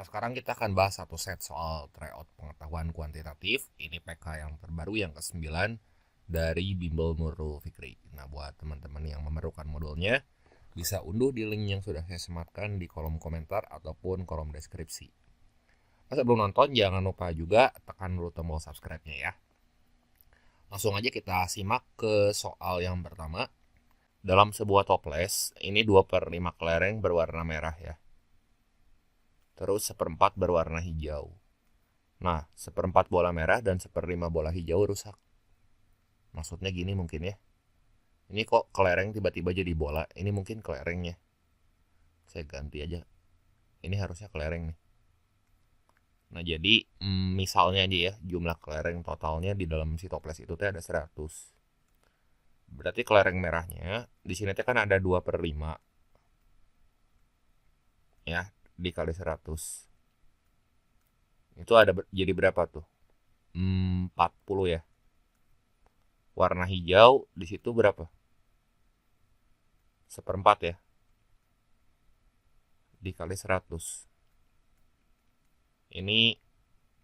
Nah, sekarang kita akan bahas satu set soal tryout pengetahuan kuantitatif. Ini PK yang terbaru yang ke-9 dari Bimbel Nurul Fikri. Nah, buat teman-teman yang memerlukan modulnya, bisa unduh di link yang sudah saya sematkan di kolom komentar ataupun kolom deskripsi. Nah, sebelum nonton, jangan lupa juga tekan dulu tombol subscribe-nya ya. Langsung aja kita simak ke soal yang pertama. Dalam sebuah toples, ini 2/5 kelereng berwarna merah ya. Terus 1/4 berwarna hijau. Nah, 1/4 bola merah dan 1/5 bola hijau rusak. Maksudnya gini mungkin ya. Ini kok kelereng tiba-tiba jadi bola. Ini mungkin kelerengnya. Saya ganti aja. Ini harusnya kelereng nih. Nah, jadi misalnya aja ya, jumlah kelereng totalnya di dalam si toples itu teh ada 100. Berarti kelereng merahnya di sini teh kan ada 2/5 ya, dikali 100. Itu ada jadi berapa tuh? 40 ya. Warna hijau di situ berapa? 1/4 ya. Dikali 100. Ini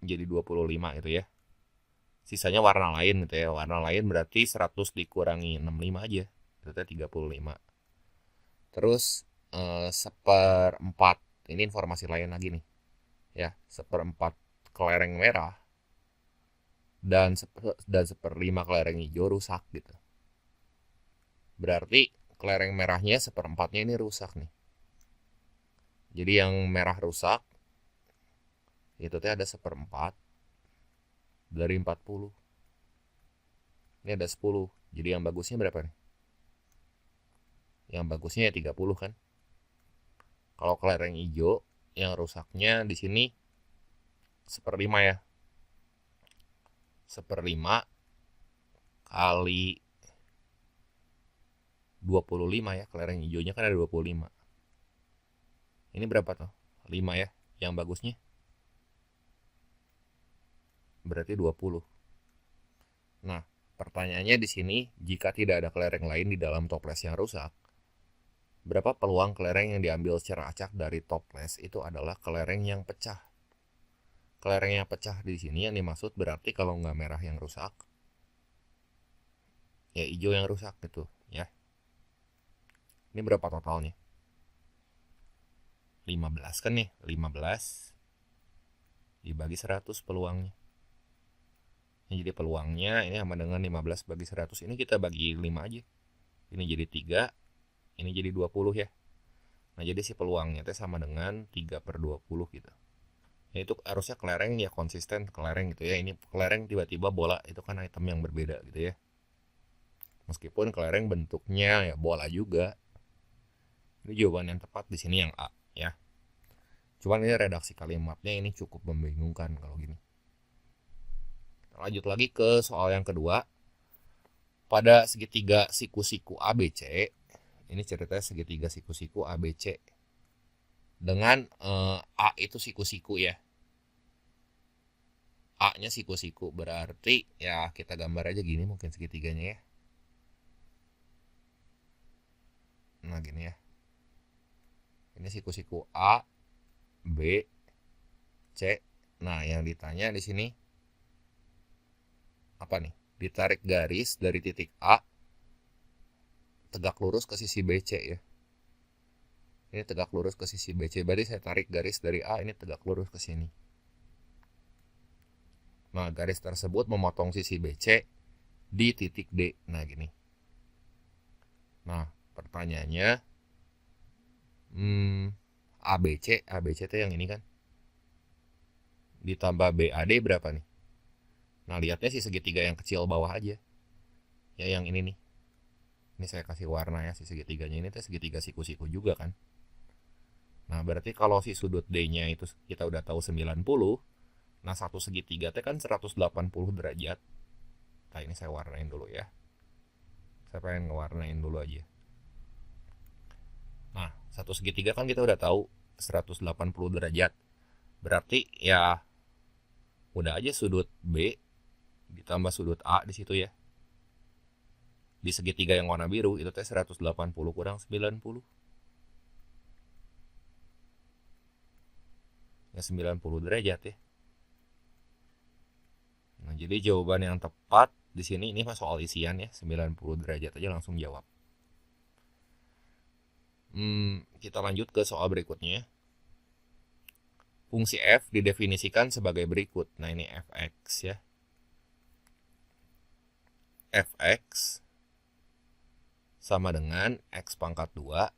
jadi 25 itu ya. Sisanya warna lain gitu ya. Warna lain berarti 100 dikurangi 65 aja. Itu 35. Terus 1/4. Ini informasi lain lagi nih. Ya, 1/4 kelereng merah dan 1/5 kelereng hijau rusak gitu. Berarti kelereng merahnya 1/4-nya ini rusak nih. Jadi yang merah rusak itu teh ada 1/4 dari 40. Ini ada 10. Jadi yang bagusnya berapa nih? Yang bagusnya ya 30 kan. Kalau kelereng hijau yang rusaknya di sini 1/5 ya. 1/5 kali 25 ya. Kelereng hijaunya kan ada 25. Ini berapa tuh? 5 ya. Yang bagusnya berarti 20. Nah, pertanyaannya di sini, jika tidak ada kelereng lain di dalam toples yang rusak, berapa peluang kelereng yang diambil secara acak dari toples itu adalah kelereng yang pecah. Kelereng yang pecah di sini yang dimaksud berarti kalau nggak merah yang rusak, ya hijau yang rusak gitu ya. Ini berapa totalnya? 15 kan nih, 15 dibagi 100 peluangnya. Ini jadi peluangnya ini sama dengan 15 bagi 100. Ini kita bagi 5 aja. Ini jadi 3, ini jadi 20 ya. Nah, jadi si peluangnya itu sama dengan 3/20 gitu. Ya itu harusnya kelereng ya konsisten kelereng gitu ya. Ini kelereng tiba-tiba bola, itu kan item yang berbeda gitu ya. Meskipun kelereng bentuknya ya bola juga. Ini jawaban yang tepat di sini yang A ya. Cuman ini redaksi kalimatnya ini cukup membingungkan kalau gini. Lanjut lagi ke soal yang kedua. Pada segitiga siku-siku ABC, ini ceritanya segitiga siku-siku ABC. Dengan A itu siku-siku ya. A-nya siku-siku berarti ya kita gambar aja gini mungkin segitiganya ya. Nah, gini ya. Ini siku-siku A, B, C. Nah, yang ditanya di sini apa nih? Ditarik garis dari titik A tegak lurus ke sisi BC ya. Ini tegak lurus ke sisi BC. Berarti saya tarik garis dari A ini tegak lurus ke sini. Nah, garis tersebut memotong sisi BC di titik D. Nah, gini. Nah, pertanyaannya ABC itu yang ini kan. Ditambah BAD berapa nih? Nah, lihatnya sih segitiga yang kecil bawah aja. Ya, yang ini nih. Ini saya kasih warna ya, si segitiganya ini tuh segitiga siku-siku juga kan. Nah, berarti kalau si sudut D-nya itu kita udah tahu 90, nah satu segitiga teh kan 180 derajat. Nah, ini saya warnain dulu ya. Saya pengen ngewarnain dulu aja. Nah, satu segitiga kan kita udah tahu 180 derajat. Berarti ya udah aja sudut B ditambah sudut A di situ ya. Di segitiga yang warna biru itu teh 180 kurang 90. 90 derajat ya. Nah, jadi jawaban yang tepat di sini ini soal isian ya, 90 derajat aja langsung jawab. Kita lanjut ke soal berikutnya. Fungsi f didefinisikan sebagai berikut. Nah, ini fx ya. Fx sama dengan x pangkat 2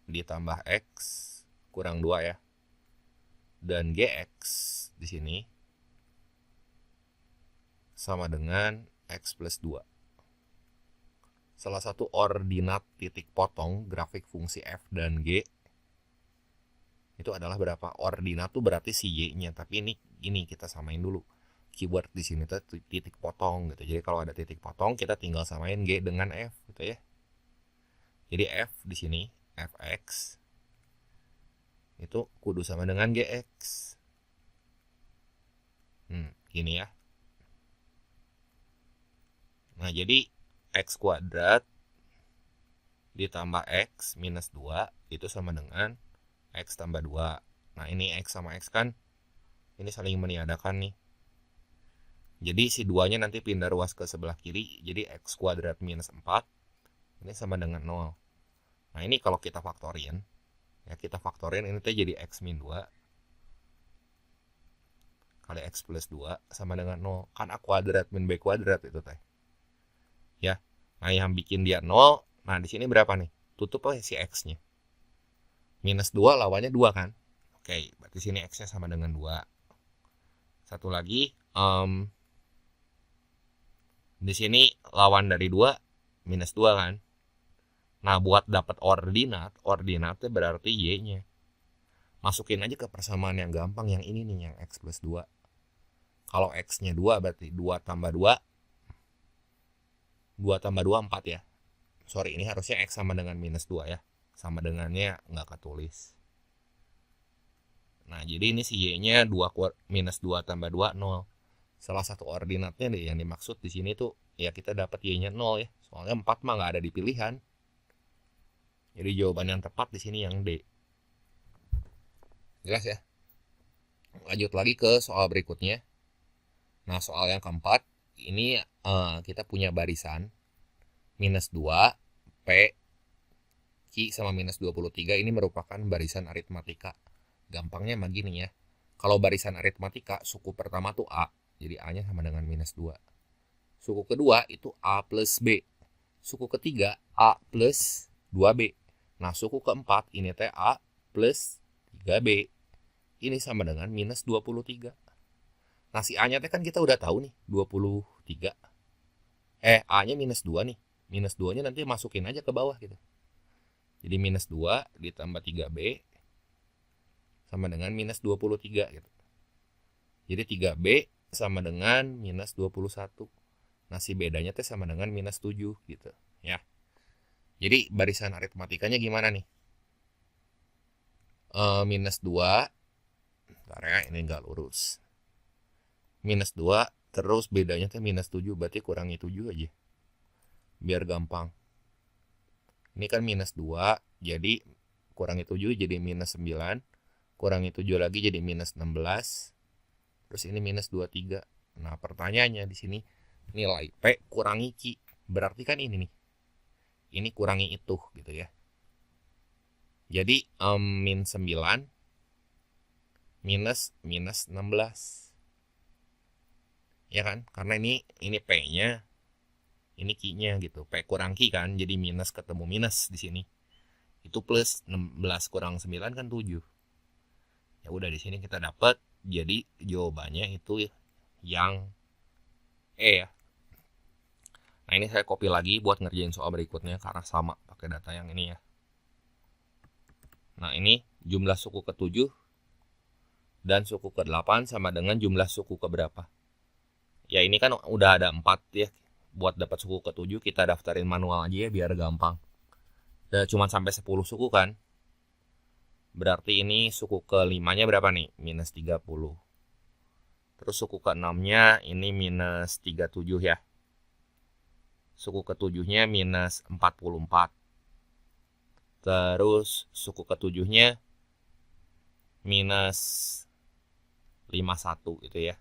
ditambah x kurang 2 ya. Dan gx di sini sama dengan x plus 2. Salah satu ordinat titik potong grafik fungsi f dan g itu adalah berapa? Ordinat tuh berarti si y-nya, tapi ini kita samain dulu. Keyword di sini tuh titik potong gitu. Jadi kalau ada titik potong kita tinggal samain g dengan f gitu ya. Jadi f di sini fx itu kudu sama dengan gx. Gini ya. Nah, jadi x kuadrat ditambah x minus 2 itu sama dengan x tambah 2. Nah, ini x sama x kan ini saling meniadakan nih. Jadi si 2-nya nanti pindah ruas ke sebelah kiri. Jadi x kuadrat minus 4 ini sama dengan 0. Nah, ini kalau kita faktorin ya, kita faktorin ini tuh jadi x min 2 kali x plus 2 sama dengan 0. Kan a kuadrat min b kuadrat itu teh. Ya. Nah, yang bikin dia 0, nah di sini berapa nih? Tutup aja si x-nya. Minus 2 lawannya 2 kan? Oke, berarti sini x-nya sama dengan 2. Satu lagi, di sini lawan dari 2 minus 2 kan? Nah, buat dapat ordinatnya berarti y-nya. Masukin aja ke persamaan yang gampang, yang ini nih, yang x plus 2. Kalau x-nya 2 berarti 2 tambah 2 tambah 2 4 ya. Sorry, ini harusnya x sama dengan minus 2 ya. Sama dengannya nggak ketulis. Nah, jadi ini si y-nya 2 minus 2 tambah 2 0. Salah satu ordinatnya deh yang dimaksud di sini tuh ya kita dapat y-nya 0 ya. Soalnya 4 mah nggak ada di pilihan. Jadi jawaban yang tepat di sini yang D. Jelas ya? Lanjut lagi ke soal berikutnya. Nah, soal yang keempat ini kita punya barisan minus 2 P Q sama minus 23 ini merupakan barisan aritmatika. Gampangnya mah gini ya. Kalau barisan aritmatika, suku pertama tuh A. Jadi A-nya sama dengan minus 2. Suku kedua itu A plus B. Suku ketiga A plus 2B. Nah, suku keempat ini teh A plus 3B. Ini sama dengan minus 23. Nah, si A-nya teh kan kita udah tahu nih, 23. A-nya minus 2 nih. Minus 2-nya nanti masukin aja ke bawah gitu. Jadi minus 2 ditambah 3B sama dengan minus 23 gitu. Jadi 3B sama dengan minus 21. Nah, si bedanya teh sama dengan minus 7 gitu ya. Jadi barisan aritmatikanya gimana nih? Minus 2. Bentar ya, ini nggak lurus. Minus 2 terus bedanya teh minus 7, berarti kurangi 7 aja. Biar gampang. Ini kan minus 2, jadi kurangi 7 jadi minus 9. Kurangi 7 lagi jadi minus 16. Terus ini minus 23. Nah, pertanyaannya di sini nilai P kurangi Q. Berarti kan ini nih. Ini kurangi itu gitu ya. Jadi min 9 minus 16. Ya kan? Karena ini P-nya, ini Q-nya gitu. P kurang Q kan, jadi minus ketemu minus di sini. Itu plus 16 kurang 9 kan 7. Ya udah, di sini kita dapat, jadi jawabannya itu yang E ya. Nah, ini saya copy lagi buat ngerjain soal berikutnya karena sama pakai data yang ini ya. Nah, ini jumlah suku ke-7 dan suku ke-8 sama dengan jumlah suku ke-berapa. Ya, ini kan udah ada 4 ya. Buat dapat suku ke-7 kita daftarin manual aja ya biar gampang. Dan cuma sampai 10 suku kan. Berarti ini suku ke-5-nya berapa nih? Minus 30. Terus suku ke-6-nya ini minus 37 ya. Suku ke-7-nya minus 44. Terus suku ke-7-nya minus 51 itu ya.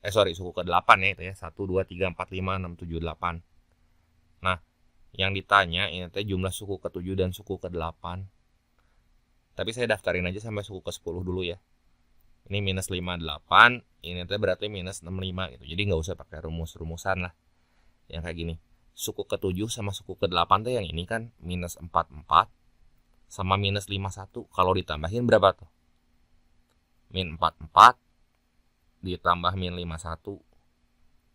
Suku ke-8 ya itu ya. 1 2 3 4 5 6 7 8. Nah, yang ditanya ini teh jumlah suku ke-7 dan suku ke-8. Tapi saya daftarin aja sampai suku ke-10 dulu ya. Ini minus 58, ini teh berarti minus 65 gitu. Jadi nggak usah pakai rumus-rumusan lah. Yang kayak gini. Suku ke-7 sama suku ke-8 teh yang ini kan minus 44 sama minus 51. Kalau ditambahin berapa tuh? Min 44 ditambah min 51.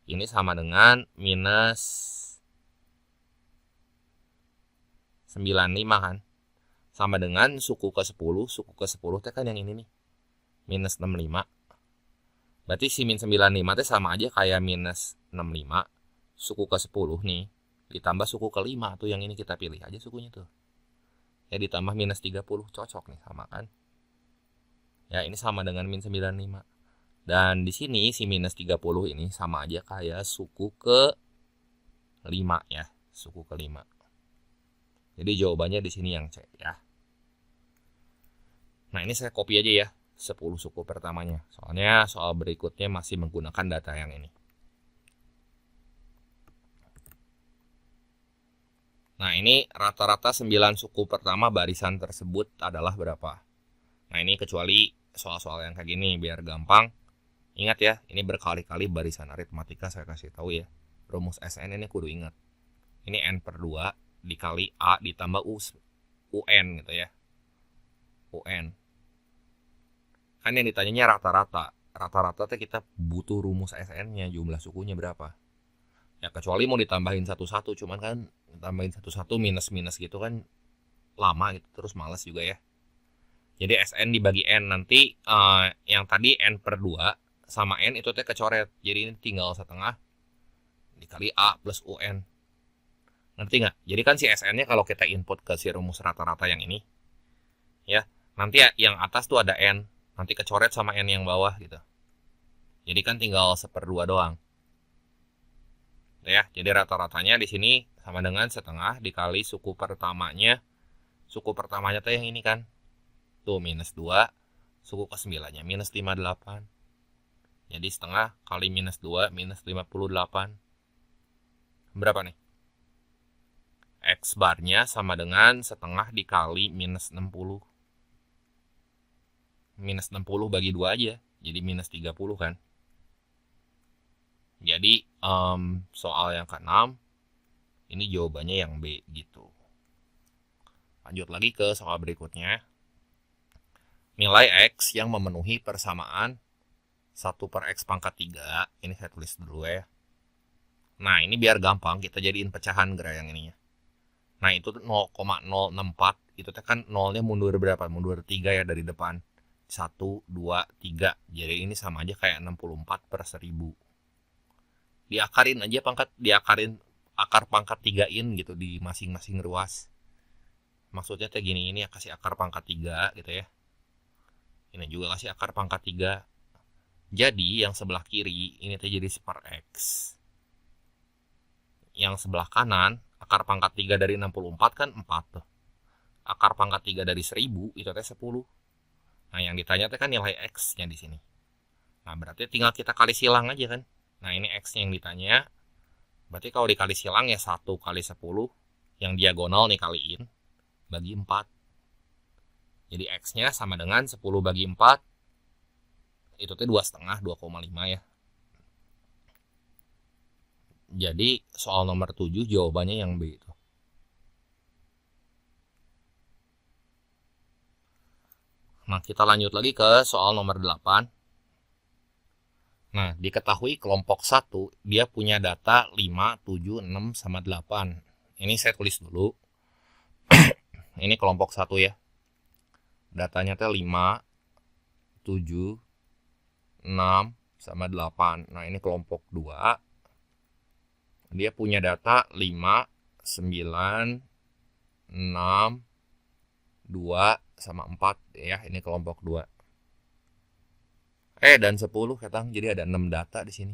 Ini sama dengan minus 95 kan. Sama dengan suku ke-10. Suku ke-10 teh kan yang ini nih. Minus 65. Berarti si min 95 teh sama aja kayak minus 65. Suku ke-10 nih. Ditambah suku ke-5 tuh yang ini kita pilih aja sukunya tuh. Ya ditambah minus 30. Cocok nih sama kan. Ya ini sama dengan min 95. Dan di sini si minus 30 ini sama aja kayak suku ke-5 ya. Suku ke-5. Jadi jawabannya di sini yang C ya. Nah ini saya copy aja ya 10 suku pertamanya. Soalnya soal berikutnya masih menggunakan data yang ini. Nah ini rata-rata 9 suku pertama barisan tersebut adalah berapa? Nah ini kecuali soal-soal yang kayak gini biar gampang. Ingat ya, ini berkali-kali barisan aritmatika saya kasih tahu ya. Rumus SN ini kudu ingat. Ini N per 2 dikali A ditambah UN gitu ya. UN. Kan yang ditanyanya rata-rata. Rata-rata kita butuh rumus SN-nya, jumlah sukunya berapa. Ya kecuali mau ditambahin satu-satu, cuman kan tambahin satu-satu minus-minus gitu kan lama gitu, terus malas juga ya. Jadi SN dibagi N nanti yang tadi N per 2 sama N itu teh kecoret. Jadi ini tinggal setengah dikali A plus UN. Ngerti nggak? Jadi kan si SN-nya kalau kita input ke si rumus rata-rata yang ini, ya nanti yang atas tuh ada N, nanti kecoret sama N yang bawah gitu. Jadi kan tinggal 1/2 doang. Ya, jadi rata-ratanya di sini sama dengan setengah dikali suku pertamanya. Suku pertamanya tuh yang ini kan. Tuh minus 2, suku ke-9-nya minus 58. Jadi setengah kali minus 2 minus 58. Berapa nih? X barnya sama dengan setengah dikali minus 60. Minus 60 bagi 2 aja. Jadi minus 30 kan. Jadi soal yang ke-6 ini jawabannya yang B gitu. Lanjut lagi ke soal berikutnya. Nilai X yang memenuhi persamaan 1 per X pangkat 3. Ini saya tulis dulu ya. Nah ini biar gampang kita jadiin pecahan gerak yang ininya. Nah itu 0,064. Itu kan nolnya mundur berapa? Mundur 3 ya dari depan. 1, 2, 3. Jadi ini sama aja kayak 64 per 1000. Diakarin aja akar pangkat 3-in gitu di masing-masing ruas. Maksudnya kayak gini, ini kasih akar pangkat 3 gitu ya. Ini juga kasih akar pangkat 3. Jadi yang sebelah kiri ini jadi per X. Yang sebelah kanan akar pangkat 3 dari 64 kan 4 tuh. Akar pangkat 3 dari 1000 itu teh 10. Nah yang ditanya kan nilai X-nya di sini. Nah berarti tinggal kita kali silang aja kan. Nah ini X-nya yang ditanya. Berarti kalau dikali silang ya 1 kali 10. Yang diagonal nih kaliin. Bagi 4. Jadi X-nya sama dengan 10 bagi 4. Itu tuh 2,5, 2,5 ya. Jadi soal nomor 7 jawabannya yang B itu. Nah kita lanjut lagi ke soal nomor 8. Nah, diketahui kelompok 1 dia punya data 5, 7, 6, sama 8. Ini saya tulis dulu. Ini kelompok 1 ya. Datanya teh 5, 7, 6, sama 8. Nah, ini kelompok 2. Dia punya data 5, 9, 6, 2, sama 4 ya. Ini kelompok 2. Dan 10 katang, jadi ada 6 data di sini.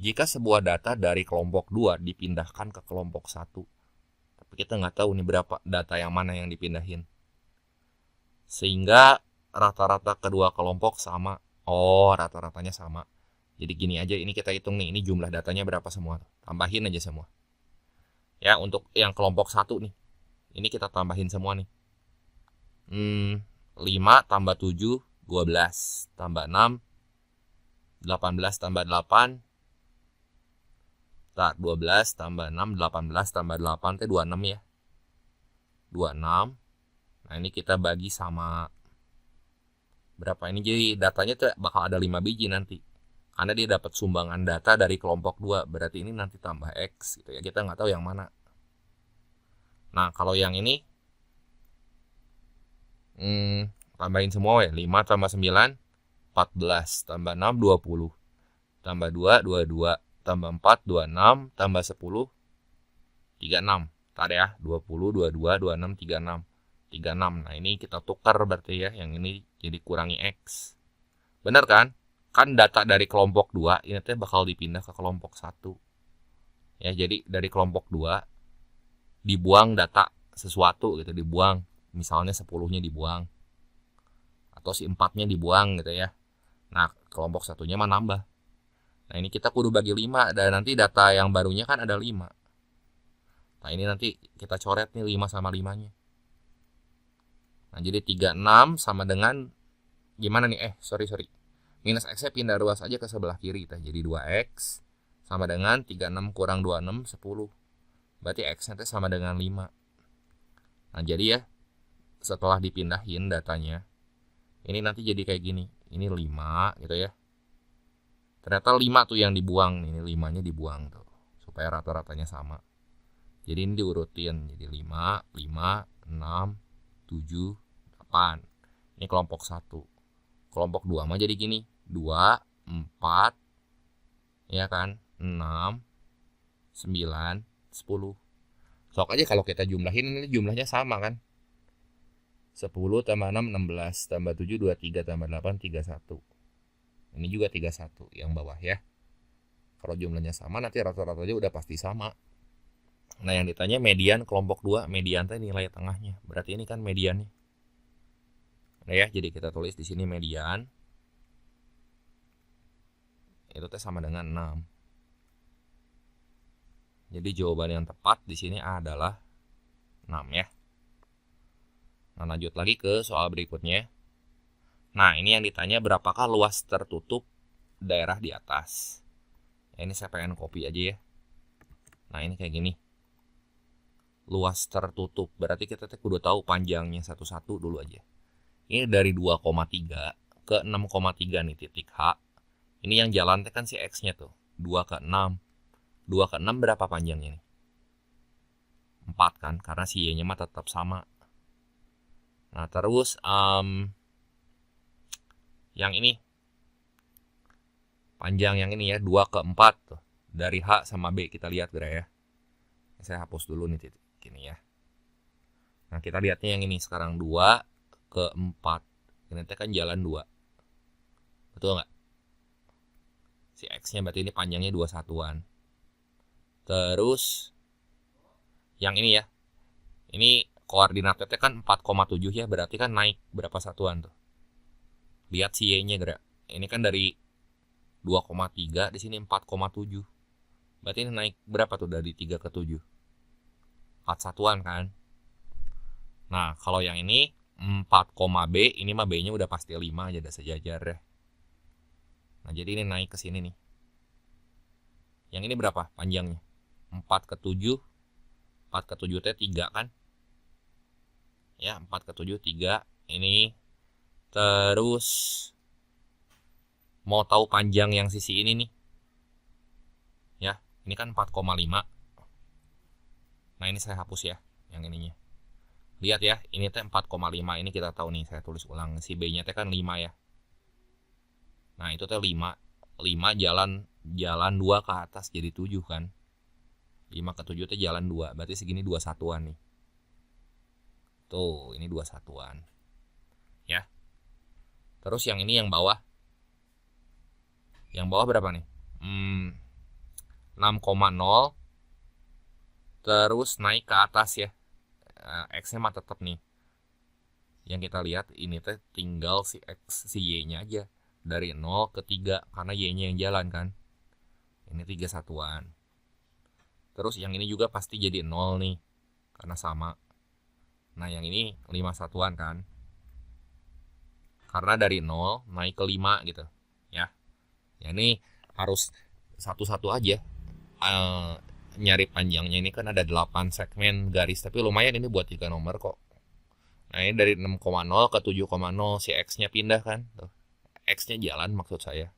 Jika sebuah data dari kelompok 2 dipindahkan ke kelompok 1, tapi kita nggak tahu nih berapa data yang mana yang dipindahin. Sehingga rata-rata kedua kelompok sama. Oh, rata-ratanya sama. Jadi gini aja, ini kita hitung nih, ini jumlah datanya berapa semua. Tambahin aja semua. Ya, untuk yang kelompok 1 nih. Ini kita tambahin semua nih. 5 tambah 7, 12. Tambah 6, 18 tambah 8. 12 tambah 6, 18 tambah 8 itu 26 ya. 26. Nah, ini kita bagi sama berapa ini, jadi datanya tuh bakal ada 5 biji nanti. Karena dia dapat sumbangan data dari kelompok 2, berarti ini nanti tambah X gitu ya. Kita nggak tahu yang mana. Nah, kalau yang ini tambahin semua ya. 5 tambah 9, 14. Tambah 6, 20. Tambah 2, 22. Tambah 4, 26. Tambah 10, 36. Tadi ya, 20, 22, 26, 36. 36. Nah, ini kita tukar berarti ya. Yang ini jadi kurangi X. Bener kan? Kan data dari kelompok 2 ini teh bakal dipindah ke kelompok 1. Ya, jadi dari kelompok 2 dibuang data sesuatu gitu, dibuang. Misalnya 10-nya dibuang. Atau si 4-nya dibuang gitu ya. Nah, kelompok 1-nya mah nambah. Nah, ini kita kudu bagi 5 dan nanti data yang barunya kan ada 5. Nah, ini nanti kita coret nih 5 sama 5-nya. Nah, jadi 36 sama dengan gimana nih? Sorry. Minus X-nya pindah ruas aja ke sebelah kiri. Jadi 2X sama dengan 36 kurang 26, 10. Berarti X-nya sama dengan 5. Nah, jadi ya, setelah dipindahin datanya, ini nanti jadi kayak gini. Ini 5 gitu ya. Ternyata 5 tuh yang dibuang. Ini 5-nya dibuang tuh. Supaya rata-ratanya sama. Jadi ini diurutin. Jadi 5, 5, 6, 7, 8. Ini kelompok 1. Kelompok 2 mah jadi gini. 2, 4, ya kan? 6, 9, 10. Sok aja kalau kita jumlahin ini jumlahnya sama kan? 10 tambah 6, 16. Tambah 7, 23. Tambah 8, 31. Ini juga 31 yang bawah ya. Kalau jumlahnya sama nanti rata-ratanya udah pasti sama. Nah, yang ditanya median kelompok 2. Median teh nilai tengahnya. Berarti ini kan mediannya. Nah ya, jadi kita tulis di sini median. Itu teh sama dengan 6. Jadi jawaban yang tepat di sini adalah 6 ya. Nah, lanjut lagi ke soal berikutnya. Nah, ini yang ditanya berapakah luas tertutup daerah di atas. Ya, ini saya pengen copy aja ya. Nah, ini kayak gini. Luas tertutup. Berarti kita kudu tahu panjangnya satu-satu dulu aja. Ini dari 2,3 ke 6,3 nih titik H. Ini yang jalan kan si X-nya tuh. 2 ke 6. 2 ke 6 berapa panjangnya nih? 4 kan, karena si Y-nya mah tetap sama. Nah, terus yang ini. Panjang yang ini ya, 2 ke 4 tuh. Dari H sama B kita lihat gerak ya. Saya hapus dulu nih titik gini ya. Nah, kita lihatnya yang ini sekarang 2 ke 4. Ini kan jalan 2. Betul nggak? Si X-nya berarti ini panjangnya 2 satuan. Terus yang ini ya. Ini koordinatnya kan 4,7 ya, berarti kan naik berapa satuan tuh? Lihat si Y-nya gerak. Ini kan dari 2,3 di sini 4,7. Berarti ini naik berapa tuh dari 3 ke 7? 4 satuan kan? Nah, kalau yang ini 4, B, ini mah B-nya udah pasti 5 aja, udah sejajar ya. Nah, jadi ini naik ke sini nih. Yang ini berapa panjangnya? 4 ke 7. 4 ke 7 teh 3 kan? Ya, 4 ke 7 3. Ini terus mau tahu panjang yang sisi ini nih. Ya, ini kan 4,5. Nah, ini saya hapus ya yang ininya. Lihat ya, ini teh 4,5. Ini kita tahu nih, saya tulis ulang. Si B-nya teh kan 5 ya. Nah, itu teh 5. 5 jalan 2 ke atas jadi 7 kan. 5 ke 7 teh jalan 2. Berarti segini 2 satuan nih. Tuh, ini 2 satuan. Ya. Terus yang ini yang bawah. Yang bawah berapa nih? 6,0. Terus naik ke atas ya. X-nya mah tetap nih. Yang kita lihat ini teh tinggal si X, si Y-nya aja. Dari 0 ke 3, karena Y-nya yang jalan kan. Ini 3 satuan. Terus yang ini juga pasti jadi 0 nih, karena sama. Nah yang ini 5 satuan kan. Karena dari 0 naik ke 5 gitu. Ya, ini harus satu-satu aja. Nyari panjangnya ini kan ada 8 segmen garis. Tapi lumayan ini buat 3 nomor kok. Nah ini dari 6,0 ke 7,0 si X-nya pindah kan. Tuh. X-nya jalan maksud saya.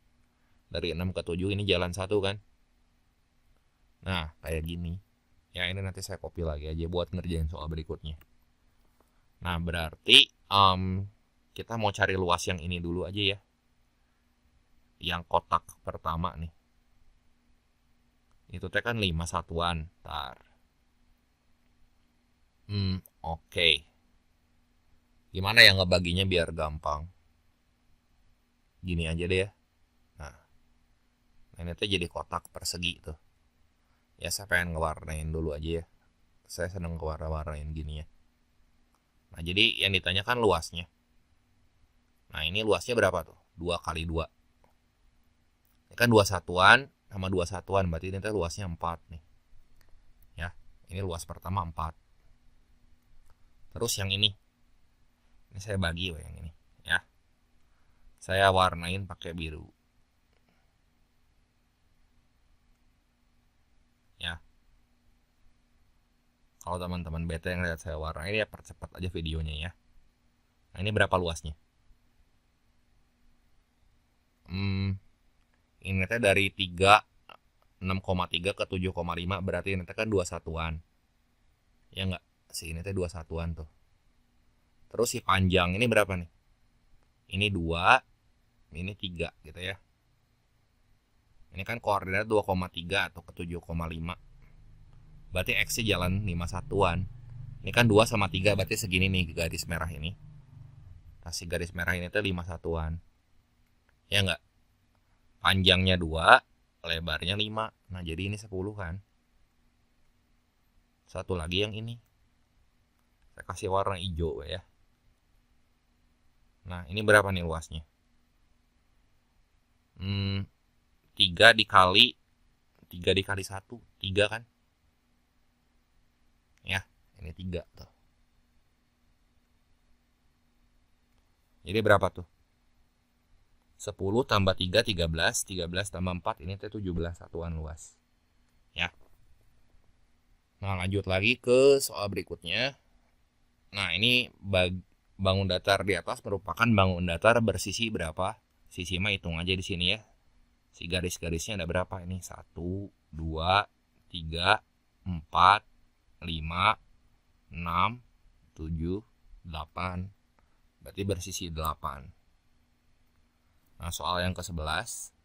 Dari 6 ke 7 ini jalan 1 kan. Nah kayak gini. Ya ini nanti saya copy lagi aja buat ngerjain soal berikutnya. Nah berarti kita mau cari luas yang ini dulu aja ya. Yang kotak pertama nih. Itu teh kan 5 satuan. Ntar. Oke. Gimana ya ngebaginya biar gampang? Gini aja deh ya. Nah ini tuh jadi kotak persegi tuh. Ya saya pengen ngewarnain dulu aja ya. Saya seneng ngewarna-warnain gini ya. Nah jadi yang ditanyakan luasnya. Nah ini luasnya berapa tuh? 2 kali 2. Ini kan 2 satuan sama 2 satuan. Berarti ini tuh luasnya 4 nih. Ya, ini luas pertama 4. Terus yang ini saya bagi yang ini ya. Saya warnain pakai biru. Ya. Kalau teman-teman bete yang lihat saya warnain ya percepat aja videonya ya. Nah ini berapa luasnya? Ini teh dari 6,3 ke 7,5 berarti ini teh kan 2 satuan. Ya enggak? Si ini teh 2 satuan tuh. Terus si panjang ini berapa nih? Ini 2, ini 3 gitu ya. Ini kan koordinat 2,3 atau ke 7,5. Berarti X-nya jalan 5 satuan. Ini kan 2 sama 3 berarti segini nih garis merah ini. Kasih garis merah ini tuh 5 satuan. Ya enggak? Panjangnya 2, lebarnya 5. Nah jadi ini 10 kan. Satu lagi yang ini. Saya kasih warna hijau ya. Nah ini berapa nih luasnya? 3 dikali 1. 3 kan? Ya ini 3 tuh. Jadi berapa tuh? 10 tambah 3, 13. 13 tambah 4, ini tuh 17 satuan luas. Ya. Nah lanjut lagi ke soal berikutnya. Nah ini bangun datar di atas merupakan bangun datar bersisi berapa? Sisi mah hitung aja di sini ya. Si garis-garisnya ada berapa ini? 1, 2, 3, 4, 5, 6, 7, 8. Berarti bersisi 8. Nah soal yang ke-11.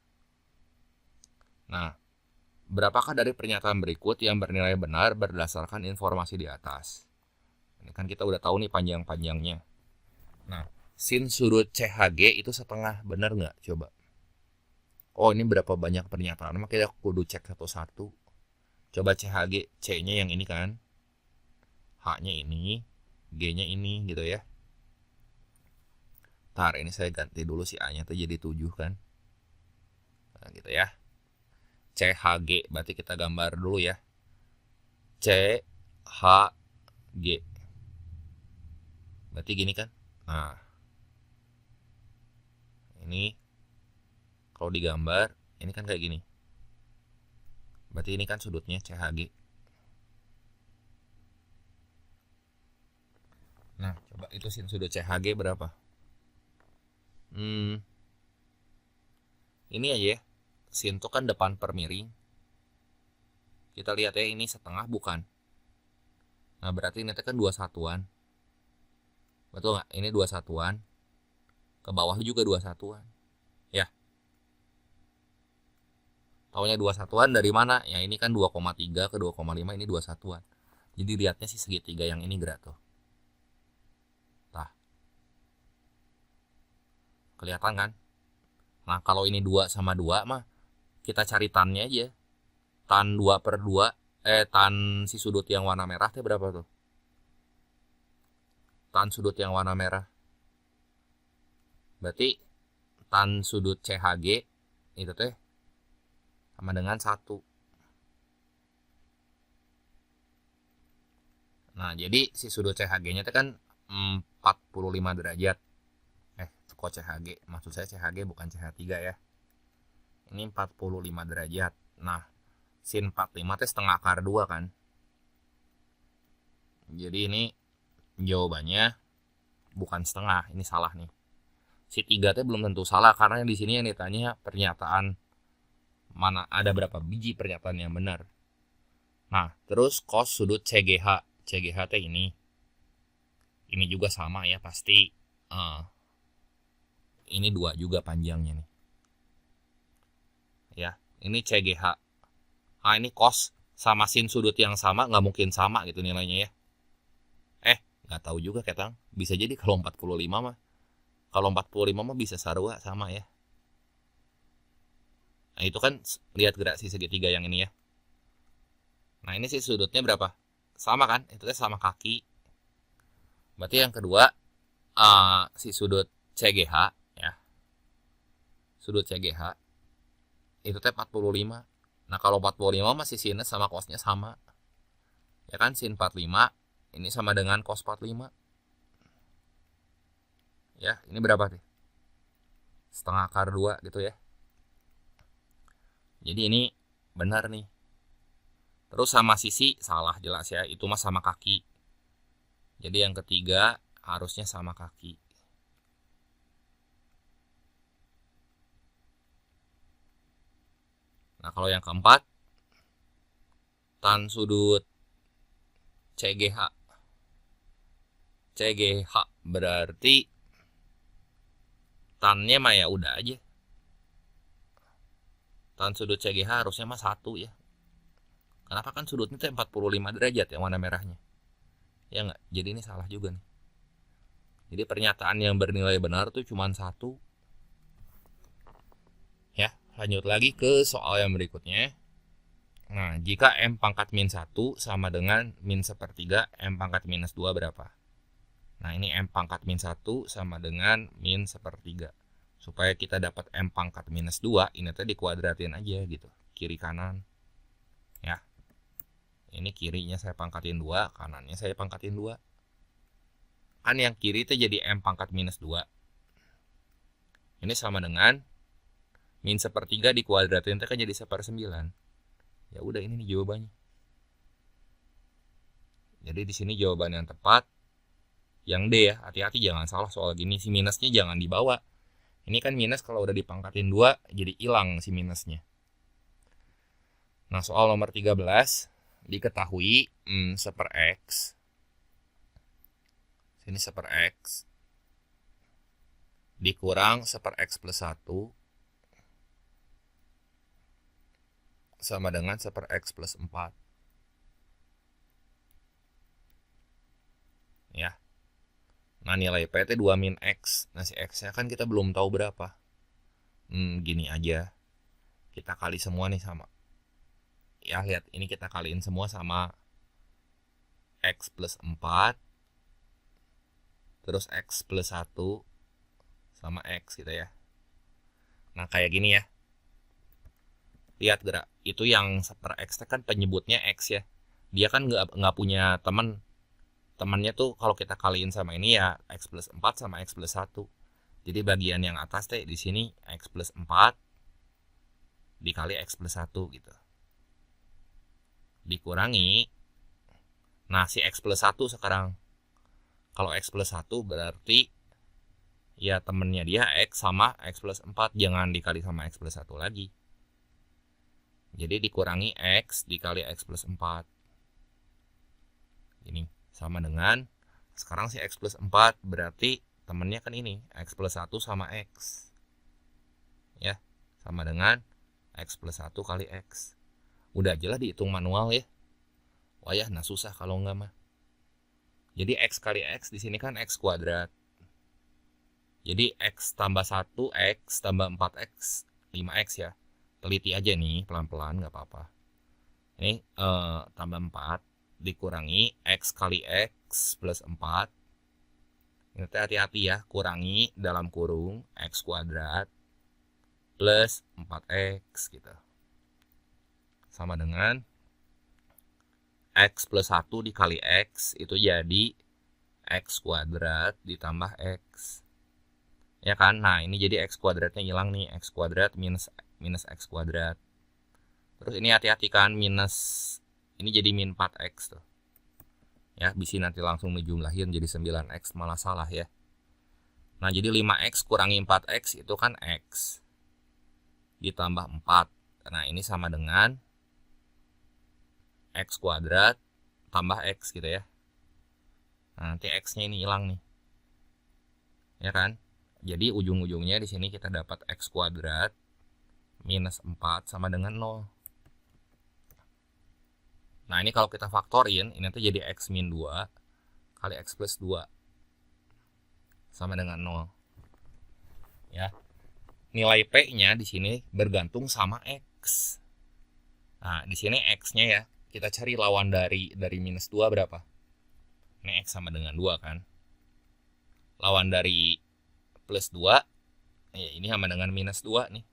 Nah berapakah dari pernyataan berikut yang bernilai benar berdasarkan informasi di atas? Ini kan kita udah tahu nih panjang-panjangnya. Nah sin sudut CHG itu setengah, benar nggak? Coba. Oh ini berapa banyak pernyataan? Makanya kita kudu cek satu-satu. Coba CHG, C-nya yang ini kan, H-nya ini, G-nya ini gitu ya. Ntar ini saya ganti dulu si A-nya tuh jadi 7 kan. Nah gitu ya. CHG, berarti kita gambar dulu ya. CHG. Berarti gini kan. Nah. Ini kalau digambar, ini kan kayak gini. Berarti ini kan sudutnya CHG. Nah, coba itu sin sudut CHG berapa? Ini aja ya. Sin itu kan depan per miring. Kita lihat ya ini setengah bukan. Nah berarti ini kan 2 satuan. Betul nggak? Ini 2 satuan. Ke bawah juga 2 satuan. Ya. Taunya 2 satuan dari mana? Ya ini kan 2,3 ke 2,5 ini 2 satuan. Jadi lihatnya sih segitiga yang ini gerak tuh. Nah. Kelihatan kan? Nah kalau ini 2 sama 2 mah kita cari tannya aja. Tan 2/2. Tan si sudut yang warna merah itu berapa tuh? Tan sudut yang warna merah. Berarti tan sudut CHG itu teh sama dengan 1. Nah, jadi si sudut CHG-nya itu kan 45 derajat. Kok CHG? Maksud saya CHG bukan CH3 ya. Ini 45 derajat. Nah, sin 45 itu setengah akar 2 kan. Jadi ini jawabannya bukan setengah, ini salah nih. Si 3 itu belum tentu salah karena di sini yang ditanya pernyataan mana ada berapa biji pernyataan yang benar. Nah, terus cos sudut CGH. CGH teh ini. Ini juga sama ya, pasti ini 2 juga panjangnya nih. Ya, ini CGH. Nah, ini cos sama sin sudut yang sama nggak mungkin sama gitu nilainya ya. Nggak tahu juga ketang. Bisa jadi kalau 45 mah. Kalau 45 mah bisa sarua sama ya. Nah, itu kan lihat gerak si segitiga yang ini ya. Nah, ini sih sudutnya berapa? Sama kan? Itu teh sama kaki. Berarti yang kedua si sudut CGH ya. Sudut CGH itu teh 45. Nah, kalau 45 masih sinus sama cosnya sama. Ya kan, sin 45 ini sama dengan cos 45. Ya, ini berapa nih? Setengah akar 2 gitu ya. Jadi ini benar nih. Terus sama sisi salah jelas ya, itu mah sama kaki. Jadi yang ketiga harusnya sama kaki. Nah, kalau yang keempat tan sudut CGH. CGH berarti tannya mah ya udah aja. Tan sudut CGH harusnya mah 1 ya. Kenapa kan sudutnya tuh 45 derajat yang warna merahnya. Ya enggak? Jadi ini salah juga nih. Jadi pernyataan yang bernilai benar tuh cuma 1. Ya, lanjut lagi ke soal yang berikutnya. Nah, jika M pangkat min 1 sama dengan min 1/3 M pangkat minus 2 berapa? Nah, ini M pangkat min 1 sama dengan min 1/3. Supaya kita dapat M pangkat minus 2, ini tuh dikuadratin aja gitu. Kiri kanan. Ya. Ini kirinya saya pangkatin 2, kanannya saya pangkatin 2. Kan yang kiri itu jadi M pangkat minus 2. Ini sama dengan min 1/3 dikuadratin itu kan jadi 1/9. Ya udah, ini nih jawabannya. Jadi di sini jawaban yang tepat yang D ya. Hati-hati jangan salah soal gini, si minusnya jangan dibawa. Ini kan minus kalau udah dipangkatin 2 jadi hilang si minusnya. Nah, soal nomor 13 diketahui 1/x. Sini 1/x dikurang 1/x plus 1 sama dengan 1/x plus 4. Ya. Nah, nilai P itu 2 min X. Nah, si X-nya kan kita belum tahu berapa. Gini aja. Kita kali semua nih sama. Ya, lihat. Ini kita kaliin semua sama X plus 4. Terus X plus 1 sama X gitu ya. Nah, kayak gini ya. Lihat gerak. Itu yang 1/x kan penyebutnya X ya. Dia kan nggak punya teman. Temannya tuh kalau kita kaliin sama ini ya X plus 4 sama X plus 1. Jadi bagian yang atas teh di sini X plus 4 dikali X plus 1 gitu. Dikurangi. Nah, si X plus 1 sekarang. Kalau X plus 1 berarti ya temennya dia X sama X plus 4. Jangan dikali sama X plus 1 lagi. Jadi dikurangi X dikali X plus 4. Ini sama dengan, sekarang si X plus 4 berarti temennya kan ini, X plus 1 sama X. Ya, sama dengan X plus 1 kali X. Udah aja lah dihitung manual ya. Wah ya, nah susah kalau enggak mah. Jadi X kali X di sini kan X kuadrat. Jadi X tambah 1, X tambah 4X, 5X ya. Teliti aja nih, pelan-pelan gak apa-apa. Ini tambah 4 dikurangi X kali X plus 4 Ini hati-hati ya, kurangi dalam kurung X kuadrat plus 4X gitu. Sama dengan X plus 1 dikali X itu jadi X kuadrat ditambah X. Ya kan? Nah, ini jadi X kuadratnya hilang nih. X kuadrat minus X kuadrat. Terus ini hati-hati kan, minus. Ini jadi min 4X tuh. Ya, bisa nanti langsung dijumlahin jadi 9X, malah salah ya. Nah, jadi 5X kurangi 4X itu kan X. Ditambah 4. Nah, ini sama dengan X kuadrat tambah X gitu ya. Nah, nanti X-nya ini hilang nih. Ya kan? Jadi ujung-ujungnya di sini kita dapat X kuadrat minus 4 sama dengan 0. Nah, ini kalau kita faktorin, ini nanti jadi X min 2 kali X plus 2 sama dengan 0. Ya. Nilai P-nya di sini bergantung sama X. Nah, di sini X-nya ya, kita cari lawan dari minus 2 berapa? Ini X sama dengan 2 kan. Lawan dari plus 2, ya ini sama dengan minus 2 nih.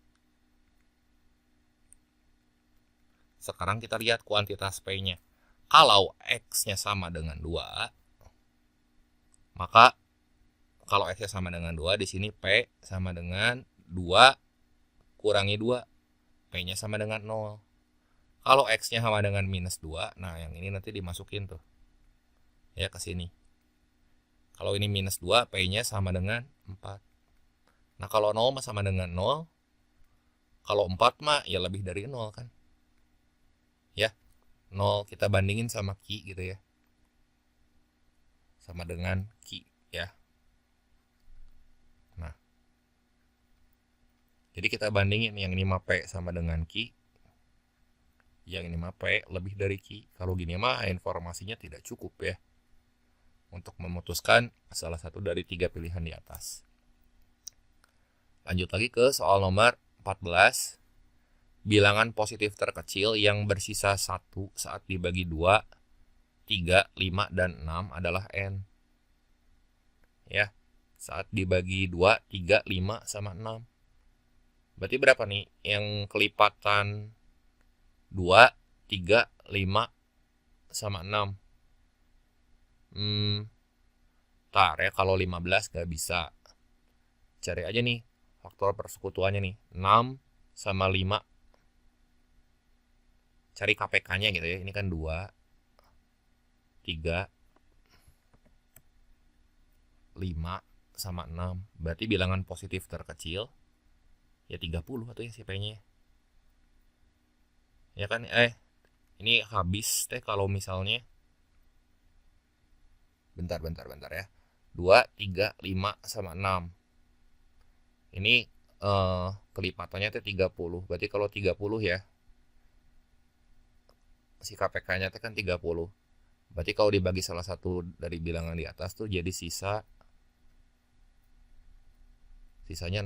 Sekarang kita lihat kuantitas P-nya. Kalau X-nya sama dengan 2, maka kalau X-nya sama dengan 2, di sini P sama dengan 2 kurangi 2. P-nya sama dengan 0. Kalau X-nya sama dengan minus 2, nah yang ini nanti dimasukin tuh. Ya, ke sini. Kalau ini minus 2, P-nya sama dengan 4. Nah, kalau 0 mah sama dengan 0. Kalau 4 mah ya lebih dari 0 kan. Ya, 0 kita bandingin sama Q gitu ya. Sama dengan Q ya. Nah, jadi kita bandingin yang ini mah P sama dengan Q. Yang ini mah P lebih dari Q. Kalau gini mah informasinya tidak cukup ya untuk memutuskan salah satu dari 3 pilihan di atas. Lanjut lagi ke soal nomor 14. Bilangan positif terkecil yang bersisa 1 saat dibagi 2, 3, 5, dan 6 adalah N. Ya, saat dibagi 2, 3, 5, sama 6. Berarti berapa nih yang kelipatan 2, 3, 5, sama 6? Ntar ya, kalau 15 gak bisa. Cari aja nih faktor persekutuannya nih. 6 sama 5. Cari KPK-nya gitu ya. Ini kan 2, 3, 5, sama 6. Berarti bilangan positif terkecil ya 30 atau ya si P-nya. Ya kan? Ini habis teh kalau misalnya bentar ya. 2, 3, 5, sama 6. Ini kelipatannya teh 30. Berarti kalau 30 ya, si KPK-nya teh kan 30. Berarti kalau dibagi salah satu dari bilangan di atas tuh jadi sisanya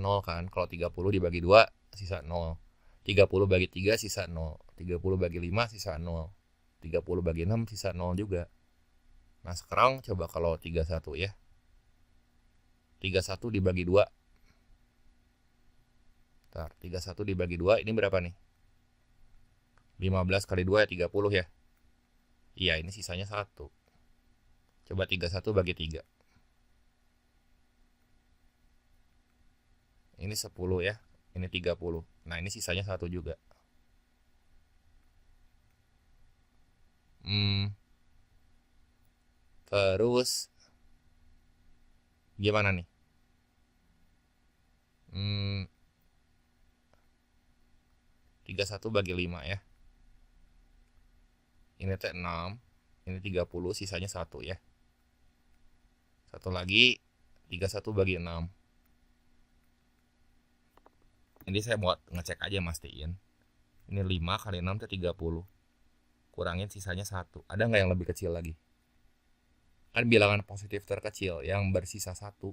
0 kan. Kalau 30 dibagi 2 sisa 0. 30 bagi 3 sisa 0. 30 bagi 5 sisa 0. 30 bagi 6 sisa 0 juga. Nah, sekarang coba kalau 31 ya. 31 dibagi 2. Ntar, 31 dibagi 2 ini berapa nih? 15 kali 2 ya 30 ya. Iya, ini sisanya 1. Coba 31 bagi 3. Ini 10 ya. Ini 30. Nah, ini sisanya 1 juga. Terus gimana nih? 31 bagi 5 ya. Ini teh 6. Ini 30, sisanya 1 ya. Satu lagi 31 bagi 6. Ini saya buat ngecek aja mastiin. Ini 5 kali 6 itu 30. Kurangin sisanya 1. Ada nggak yang lebih kecil lagi? Kan bilangan positif terkecil yang bersisa 1.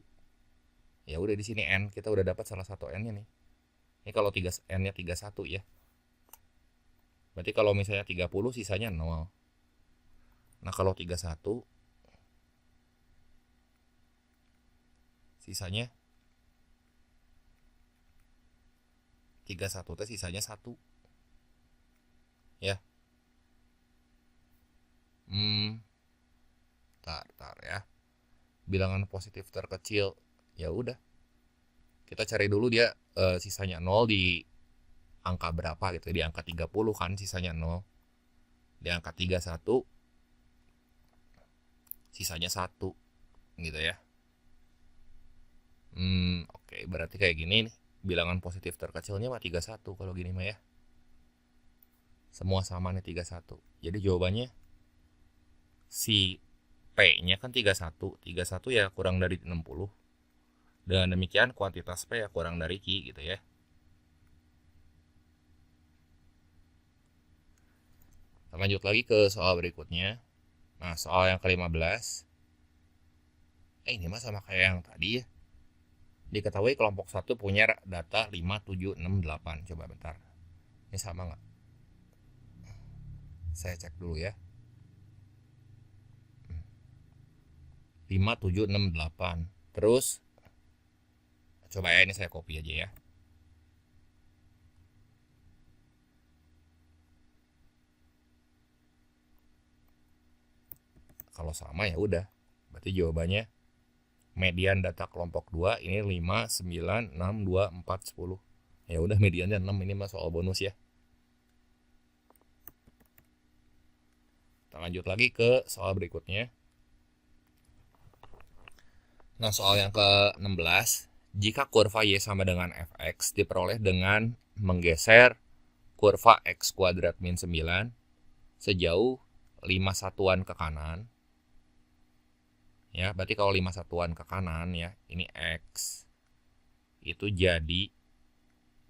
Ya udah di sini N, kita udah dapat salah satu N-nya nih. Ini kalau N-nya 31 ya. Berarti kalau misalnya 30 sisanya 0. Nah, kalau 31 sisanya 31 teh sisanya 1 ya. Tar ya. Bilangan positif terkecil. Ya udah. Kita cari dulu dia sisanya 0 di angka berapa gitu. Di angka 30 kan sisanya 0. Di angka 31 sisanya 1 gitu ya. Oke, berarti kayak gini nih. Bilangan positif terkecilnya mah 31 kalau gini mah ya. Semua sama nih 31. Jadi jawabannya si P-nya kan 31. 31 ya kurang dari 60. Dengan demikian kuantitas P ya kurang dari Q gitu ya. Lanjut lagi ke soal berikutnya. Nah, soal yang ke-15. Ini mah sama kayak yang tadi ya. Diketahui kelompok 1 punya data 5, 7, 6, 8. Coba bentar. Ini sama nggak? Saya cek dulu ya. 5, 7, 6, 8. Terus coba ya, ini saya copy aja ya. Kalau sama ya udah. Berarti jawabannya median data kelompok 2 ini 5, 9, 6, 2, 4, 10. Ya udah mediannya 6, ini mah soal bonus ya. Kita lanjut lagi ke soal berikutnya. Nah, soal yang ke-16, jika kurva Y sama dengan fx diperoleh dengan menggeser kurva x kuadrat min 9 sejauh 5 satuan ke kanan. Ya, berarti kalau 5 satuan ke kanan ya, ini x. Itu jadi,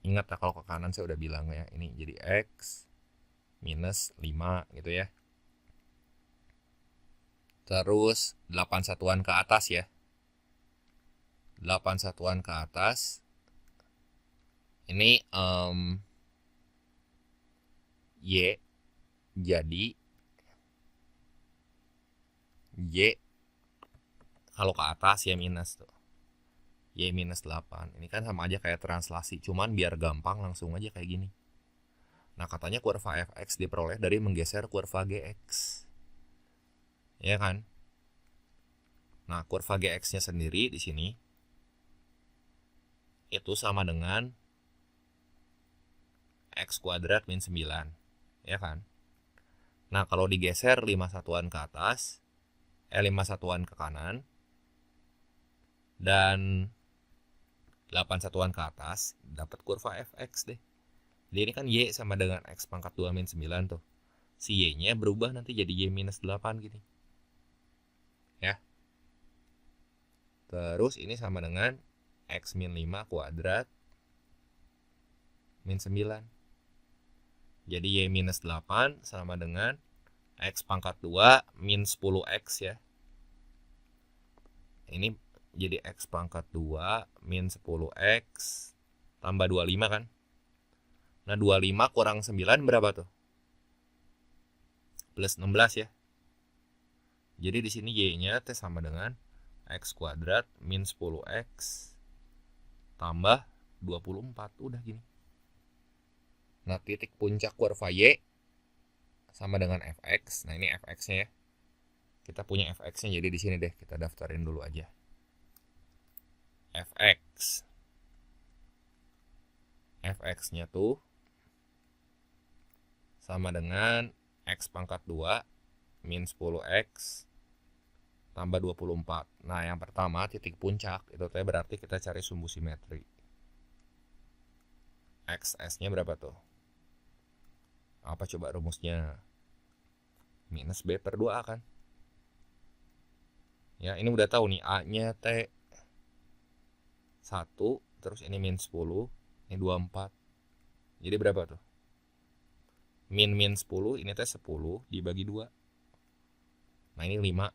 ingat ya kalau ke kanan saya udah bilang ya, ini jadi x minus 5 gitu ya. Terus 8 satuan ke atas ya. 8 satuan ke atas. Ini Y jadi Y kalau ke atas ya minus tuh. Y minus 8. Ini kan sama aja kayak translasi, cuman biar gampang langsung aja kayak gini. Nah, katanya kurva fx diperoleh dari menggeser kurva gx. Ya kan? Nah, kurva gx-nya sendiri di sini itu sama dengan x kuadrat min 9. Ya kan? Nah, kalau digeser 5 satuan ke atas, 5 satuan ke kanan, dan 8 satuan ke atas, dapat kurva fx deh. Jadi ini kan y sama dengan x pangkat 2 min 9 tuh. Si y-nya berubah nanti jadi y minus 8 gini. Ya. Terus ini sama dengan x min 5 kuadrat min 9. Jadi y minus 8 sama dengan x pangkat 2 min 10x ya. Ini jadi x pangkat 2 min 10x tambah 25 kan. Nah, 25 kurang 9 berapa tuh? Plus 16 ya. Jadi di sini y-nya teh sama dengan x kuadrat min 10x tambah 24. Udah gini. Nah, titik puncak kurva y sama dengan fx. Nah, ini fx-nya ya. Kita punya fx-nya, jadi di sini deh kita daftarin dulu aja. Fx-nya tuh sama dengan x pangkat 2 min 10x tambah 24. Nah, yang pertama titik puncak itu teh berarti kita cari sumbu simetri. XS-nya berapa tuh? Apa coba rumusnya? Minus B per 2A kan? Ya, ini udah tahu nih, A-nya T 1, terus ini min 10, ini 24. Jadi berapa tuh? Min 10, ini T 10 dibagi 2. Nah, ini 5.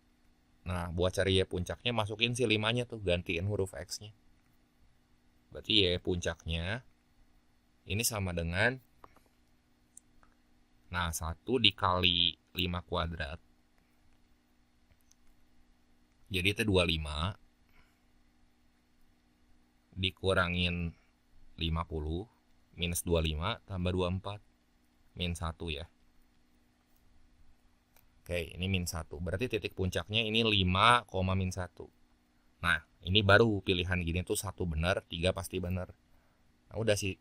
Nah, buat cari Y puncaknya masukin si 5-nya tuh, gantiin huruf X-nya. Berarti Y puncaknya ini sama dengan, nah, 1 dikali 5 kuadrat. Jadi itu 25. dikurangin 50 minus 25 tambah 24 min 1 ya. Oke, ini min 1. Berarti titik puncaknya ini 5, min 1. Nah, ini baru pilihan gini tuh 1 benar, 3 pasti benar. Nah, udah si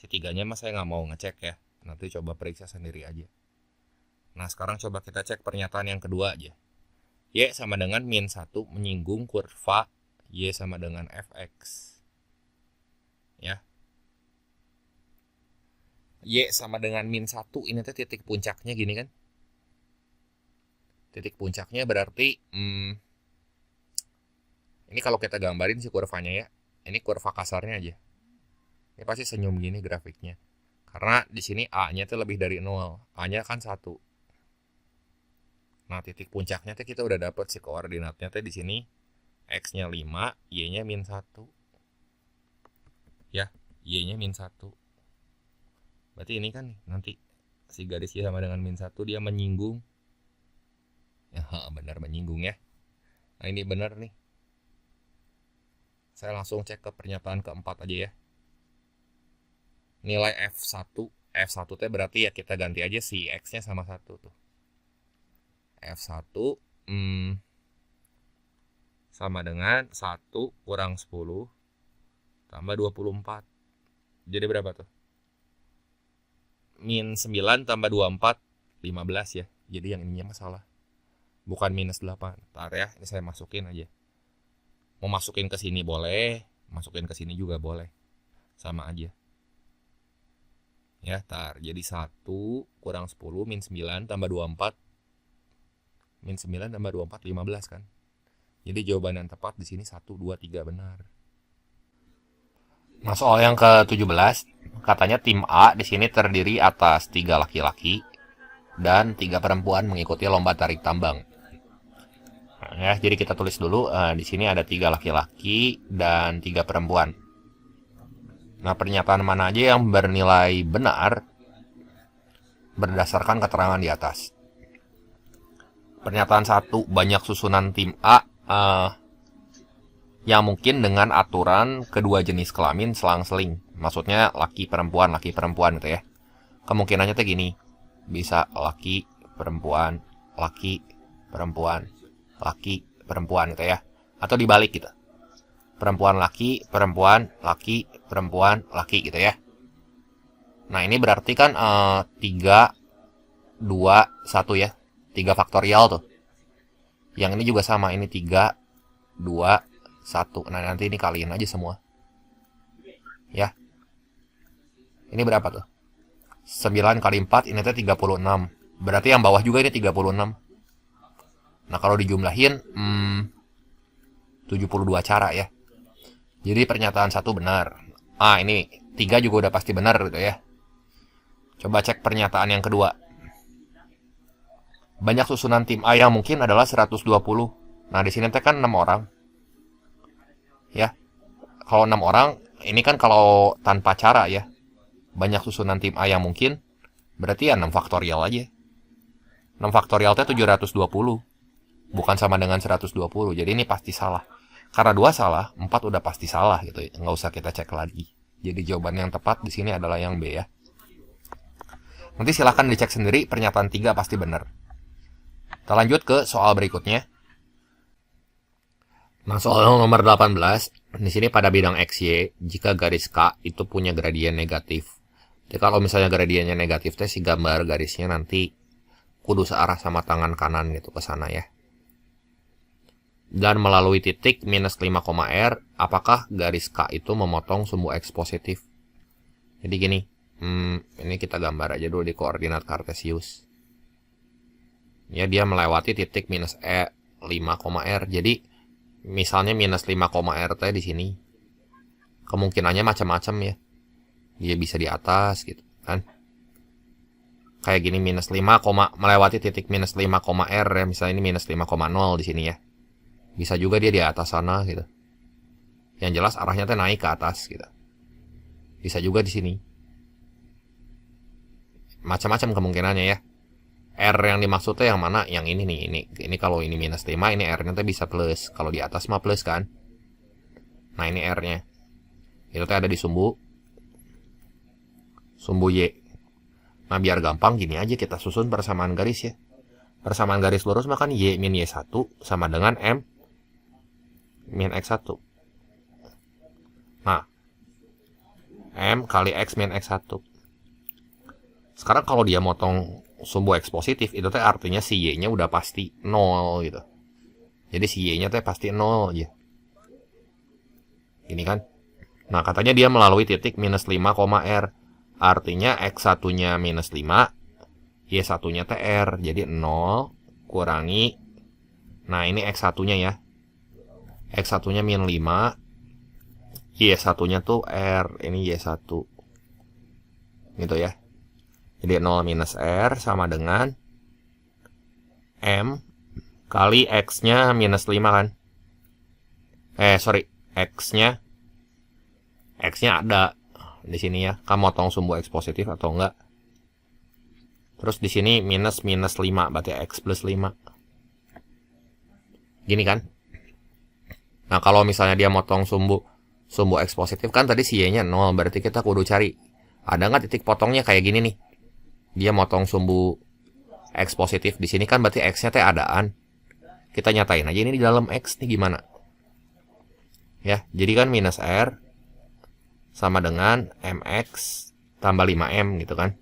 3-nya mah saya nggak mau ngecek ya. Nanti coba periksa sendiri aja. Nah, sekarang coba kita cek pernyataan yang kedua aja. Y sama dengan min 1 menyinggung kurva Y sama dengan fx. Ya. Y sama dengan min 1, ini tuh titik puncaknya gini kan. Titik puncaknya berarti ini kalau kita gambarin si kurvanya ya. Ini kurva kasarnya aja. Ini pasti senyum gini grafiknya. Karena di sini A-nya tuh lebih dari 0. A-nya kan 1. Nah, titik puncaknya tuh kita udah dapet si koordinatnya tuh di sini. X-nya 5, Y-nya min 1. Ya, Y-nya min 1. Berarti ini kan nanti si garis Y sama dengan min 1 dia menyinggung. Ya, benar menyinggung ya. Nah, ini benar nih. Saya langsung cek ke pernyataan keempat aja ya. Nilai F1 teh berarti ya kita ganti aja si X-nya sama 1 tuh. F1 sama dengan 1 kurang 10 tambah 24. Jadi berapa tuh? Min 9 tambah 24, 15 ya. Jadi yang ininya masalah. Bukan minus 8. Ntar ya, ini saya masukin aja. Mau masukin ke sini boleh, masukin ke sini juga boleh. Sama aja. Ya, tar. Jadi 1 kurang 10 min 9 tambah 24. Min 9 tambah 24, 15 kan. Jadi jawaban yang tepat di sini 1, 2, 3 benar. Nah, soal yang ke-17, katanya tim A di sini terdiri atas 3 laki-laki dan 3 perempuan mengikuti lomba tarik tambang. Nah, ya, jadi kita tulis dulu, di sini ada 3 laki-laki dan 3 perempuan. Nah, pernyataan mana aja yang bernilai benar berdasarkan keterangan di atas. Pernyataan 1, banyak susunan tim A yang mungkin dengan aturan kedua jenis kelamin selang-seling. Maksudnya laki perempuan gitu ya. Kemungkinannya tuh gini. Bisa laki perempuan gitu ya. Atau dibalik gitu. Perempuan laki gitu ya. Nah, ini berarti kan 3 2 1 ya. 3 faktorial tuh. Yang ini juga sama, ini 3 2 1. Nah, nanti ini kaliin aja semua. Ya. Ini berapa tuh? 9 kali 4 ini tuh 36. Berarti yang bawah juga ini 36. Nah, kalau dijumlahin 72 cara ya. Jadi pernyataan 1 benar. Ini 3 juga udah pasti benar gitu ya. Coba cek pernyataan yang kedua. Banyak susunan tim A yang mungkin adalah 120. Nah, di sini teh kan 6 orang. Ya. Kalau 6 orang, ini kan kalau tanpa cara ya. Banyak susunan tim A yang mungkin, berarti ya 6 faktorial aja. 6 faktorial teh 720. Bukan sama dengan 120. Jadi ini pasti salah. Karena 2 salah, 4 udah pasti salah gitu. Nggak usah kita cek lagi. Jadi jawaban yang tepat di sini adalah yang B ya. Nanti silahkan dicek sendiri, pernyataan 3 pasti benar. Kita lanjut ke soal berikutnya. Nah, soal nomor 18, di sini pada bidang XY, jika garis K itu punya gradien negatif. Jadi kalau misalnya gradiennya negatif, si gambar garisnya nanti kudu searah sama tangan kanan gitu ke sana ya. Dan melalui titik minus 5, R, apakah garis K itu memotong sumbu X positif? Jadi gini, ini kita gambar aja dulu di koordinat kartesius. Ya, dia melewati titik minus 5, R. Jadi misalnya minus 5, R di sini. Kemungkinannya macam-macam ya. Dia bisa di atas gitu kan. Kayak gini minus 5, melewati titik minus 5, R ya. Misalnya ini minus 5,0 di sini ya. Bisa juga dia di atas sana gitu. Yang jelas arahnya tuh naik ke atas gitu. Bisa juga di sini. Macam-macam kemungkinannya ya. R yang dimaksudnya yang mana? Yang ini nih, ini kalau ini minus 5, ini R-nya tuh bisa plus. Kalau di atas mah plus kan. Nah ini R-nya. Itu teh ada di sumbu Y. Nah biar gampang gini aja kita susun persamaan garis ya. Persamaan garis lurus maka Y min Y1 sama dengan M min X1. Nah, M kali X min X1. Sekarang kalau dia motong sumbu X positif, itu teh artinya si Y-nya udah pasti 0 gitu. Jadi si Y-nya teh pasti 0 aja. Ini kan. Nah, katanya dia melalui titik minus 5, R. Artinya X1-nya minus 5, Y1-nya TR. Jadi 0 kurangi. Nah, ini X1-nya ya. X1-nya min 5. Y1-nya tuh R. Ini Y1. Gitu ya. Jadi 0 minus R sama dengan M kali X-nya minus 5 kan. X-nya ada di sini ya. Kamu motong sumbu X positif atau enggak. Terus di sini minus 5, berarti X plus 5. Gini kan. Nah, kalau misalnya dia motong sumbu X positif kan tadi si Y-nya 0, berarti kita kudu cari ada nggak titik potongnya kayak gini nih. Dia motong sumbu X positif di sini kan berarti X-nya teh adaan. Kita nyatain aja ini di dalam X nih gimana. Ya, jadi kan minus R sama dengan MX tambah 5M gitu kan.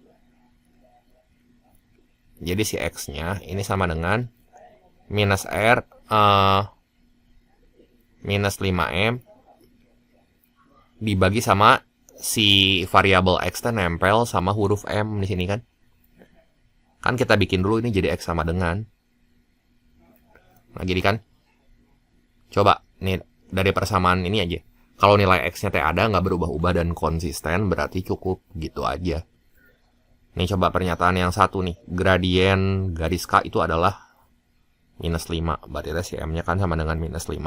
Jadi si X-nya ini sama dengan minus R minus 5M dibagi sama si variabel X nempel sama huruf M di sini kan. Kan kita bikin dulu ini jadi X sama dengan. Nah, jadi kan. Coba nih dari persamaan ini aja. Kalau nilai X-nya teh ada, nggak berubah-ubah dan konsisten, berarti cukup gitu aja. Nih coba pernyataan yang satu nih. Gradien garis K itu adalah minus 5. Berarti si M-nya kan sama dengan minus 5.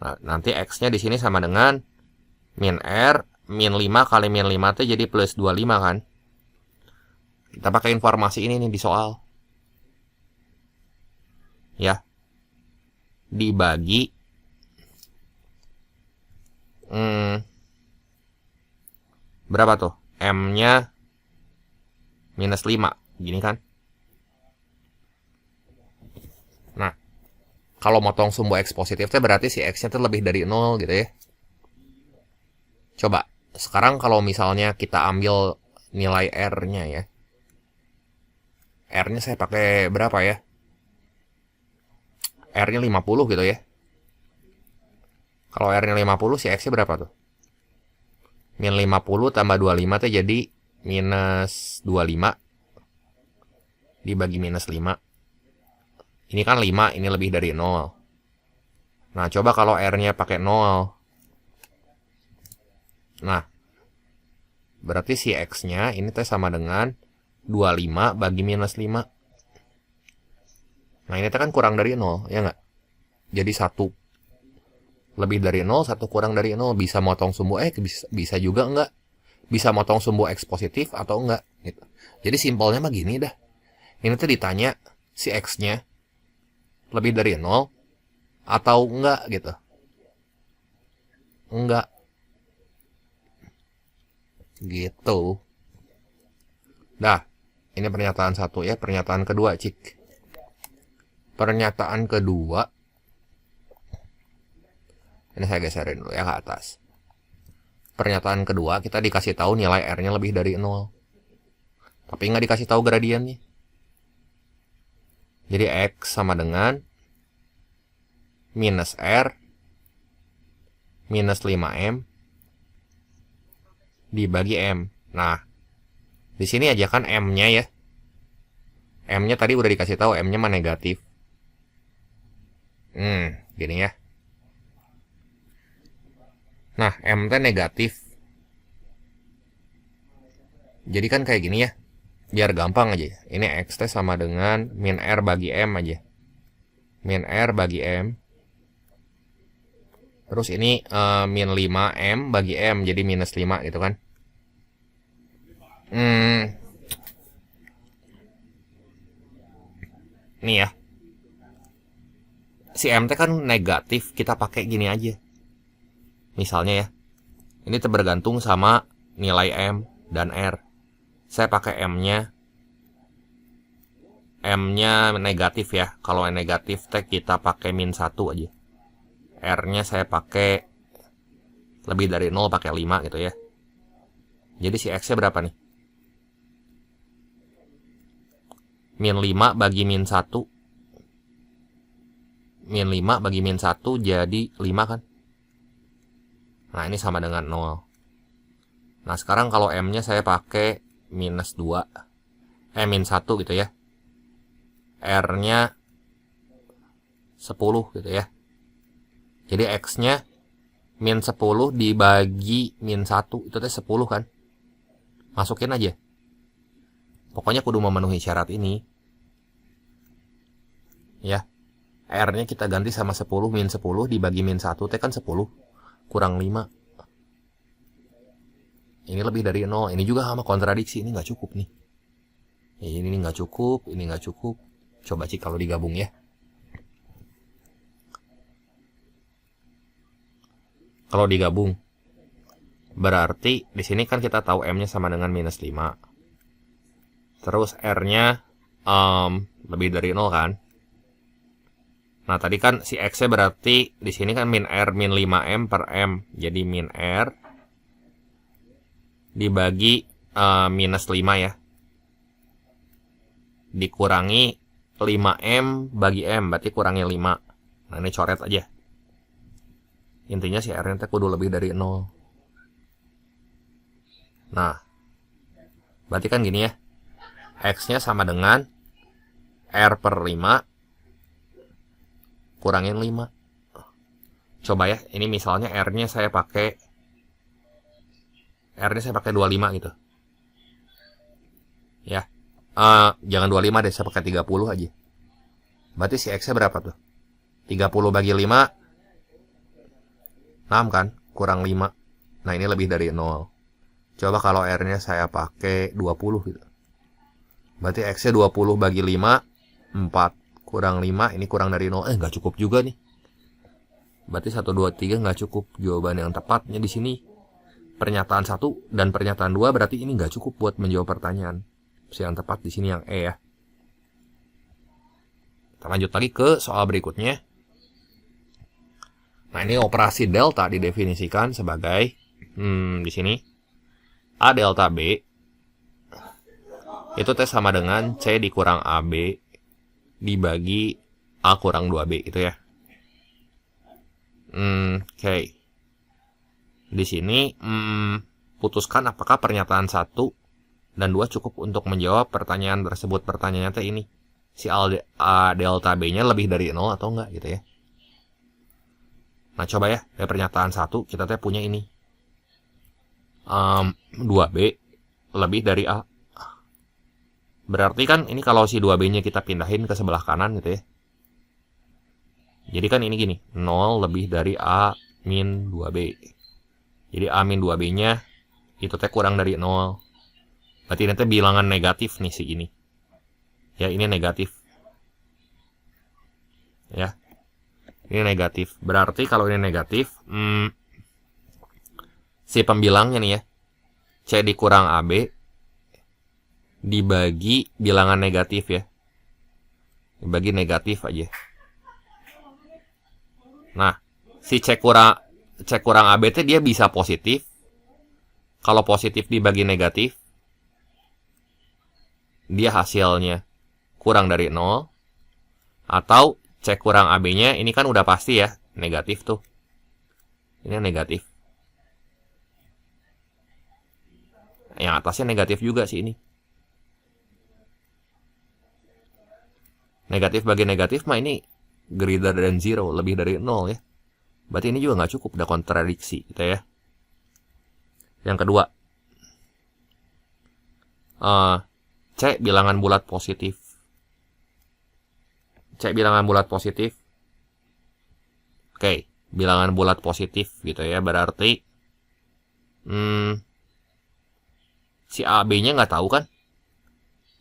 Nah, nanti X-nya di sini sama dengan min R, min 5 kali min 5 teh jadi plus 25 kan. Kita pakai informasi ini nih di soal. Ya. Dibagi berapa tuh? M-nya minus 5. Gini kan. Nah, kalau motong sumbu X positif teh berarti si X-nya tuh lebih dari 0 gitu ya. Coba, sekarang kalau misalnya kita ambil nilai R-nya ya. R-nya saya pakai berapa ya? R-nya 50 gitu ya. Kalau R-nya 50, si X-nya berapa tuh? Min 50 tambah 25 tuh jadi minus 25 dibagi minus 5. Ini kan 5, ini lebih dari 0. Nah, coba kalau R-nya pakai 0. Nah, berarti si X-nya ini teh sama dengan 25 bagi minus 5. Nah, ini teh kan kurang dari 0, ya nggak? Jadi 1 lebih dari 0, 1 kurang dari 0. Bisa motong sumbu X, bisa juga enggak. Bisa motong sumbu X positif atau enggak. Gitu. Jadi simpelnya mah gini dah. Ini tuh ditanya si X-nya lebih dari 0 atau enggak gitu. Enggak. Gitu. Dah, ini pernyataan satu ya. Pernyataan kedua, cik. Pernyataan kedua. Ini saya geserin dulu ya ke atas. Pernyataan kedua, kita dikasih tahu nilai R-nya lebih dari 0. Tapi nggak dikasih tahu gradiennya. Jadi X sama dengan minus R minus 5M dibagi M. Nah, di sini aja kan M-nya ya. M-nya tadi udah dikasih tahu, M-nya mah negatif. Gini ya. Nah, M teh negatif. Jadi kan kayak gini ya. Biar gampang aja. Ini X teh sama dengan min R bagi M aja. Min R bagi M. Terus ini min 5M bagi M. Jadi minus 5 gitu kan. Nih ya. Si M teh kan negatif. Kita pakai gini aja. misalnya ya. Ini tergantung sama nilai M dan R. Saya pakai M-nya negatif ya. Kalau yang negatif kita pakai -1 aja. R-nya saya pakai lebih dari 0 pakai 5 gitu ya. Jadi si X-nya berapa nih? -5 bagi -1. -5 bagi -1 jadi 5 kan? Nah, ini sama dengan 0. Nah, sekarang kalau M-nya saya pakai -2. -1 gitu ya. R-nya 10 gitu ya. Jadi X-nya -10 dibagi -1 itu teh 10 kan? Masukin aja. Pokoknya kudu memenuhi syarat ini. Ya. R-nya kita ganti sama 10, -10 dibagi -1 teh kan 10 kurang 5. Ini lebih dari 0. Ini juga sama kontradiksi, ini nggak cukup nih. Ini nggak cukup, ini nggak cukup. Coba sih kalau digabung ya. Kalau digabung, berarti di sini kan kita tahu M-nya sama dengan -5. Terus R-nya lebih dari 0 kan? Nah, tadi kan si X-nya berarti di sini kan -R -5M per M. Jadi -R dibagi -5 ya. Dikurangi 5M bagi M, berarti kurangi 5. Nah, ini coret aja. Intinya si R-nya kudu lebih dari 0. Nah, berarti kan gini ya. X-nya sama dengan R per 5 kurangin 5. Coba ya, ini misalnya R-nya saya pakai 25 gitu. Ya. Jangan 25 deh, saya pakai 30 aja. Berarti si X-nya berapa tuh? 30 bagi 5 6 kan? Kurang 5. Nah, ini lebih dari 0. Coba kalau R-nya saya pakai 20 gitu. Berarti X-nya 20 bagi 5 4 kurang 5, ini kurang dari 0. Nggak cukup juga nih. Berarti 1, 2, 3 nggak cukup. Jawaban yang tepatnya di sini pernyataan 1 dan pernyataan 2, berarti ini nggak cukup buat menjawab pertanyaan. Yang tepat di sini yang E ya. Kita lanjut lagi ke soal berikutnya. Nah, ini operasi delta didefinisikan sebagai di sini A delta B itu teh sama dengan C dikurang AB dibagi A kurang 2B itu ya. Oke. Di sini putuskan apakah pernyataan 1 dan 2 cukup untuk menjawab pertanyaan tersebut. Pertanyaannya teh ini, si A delta B-nya lebih dari 0 atau enggak gitu ya. Nah, coba ya, dari pernyataan 1 kita teh punya ini. 2B lebih dari A. Berarti kan ini kalau si 2B-nya kita pindahin ke sebelah kanan gitu ya. Jadi kan ini gini, 0 lebih dari A min 2B. Jadi A min 2B-nya itu teh kurang dari 0. Berarti ini teh bilangan negatif nih si ini. Ya, ini negatif. Ya. Ini negatif. Berarti kalau ini negatif, si pembilangnya nih ya, C dikurang AB dibagi bilangan negatif ya. Dibagi negatif aja. Nah, si C kurang AB itu dia bisa positif. Kalau positif dibagi negatif, dia hasilnya kurang dari 0. Atau C kurang AB-nya ini kan udah pasti ya, negatif tuh. Ini negatif. Yang atasnya negatif juga sih ini. Negatif bagi negatif mah ini greater than 0, lebih dari 0 ya. Berarti ini juga nggak cukup, udah kontradiksi gitu ya. Yang kedua, C bilangan bulat positif. C bilangan bulat positif. Oke, bilangan bulat positif gitu ya. Berarti si AB-nya nggak tahu kan?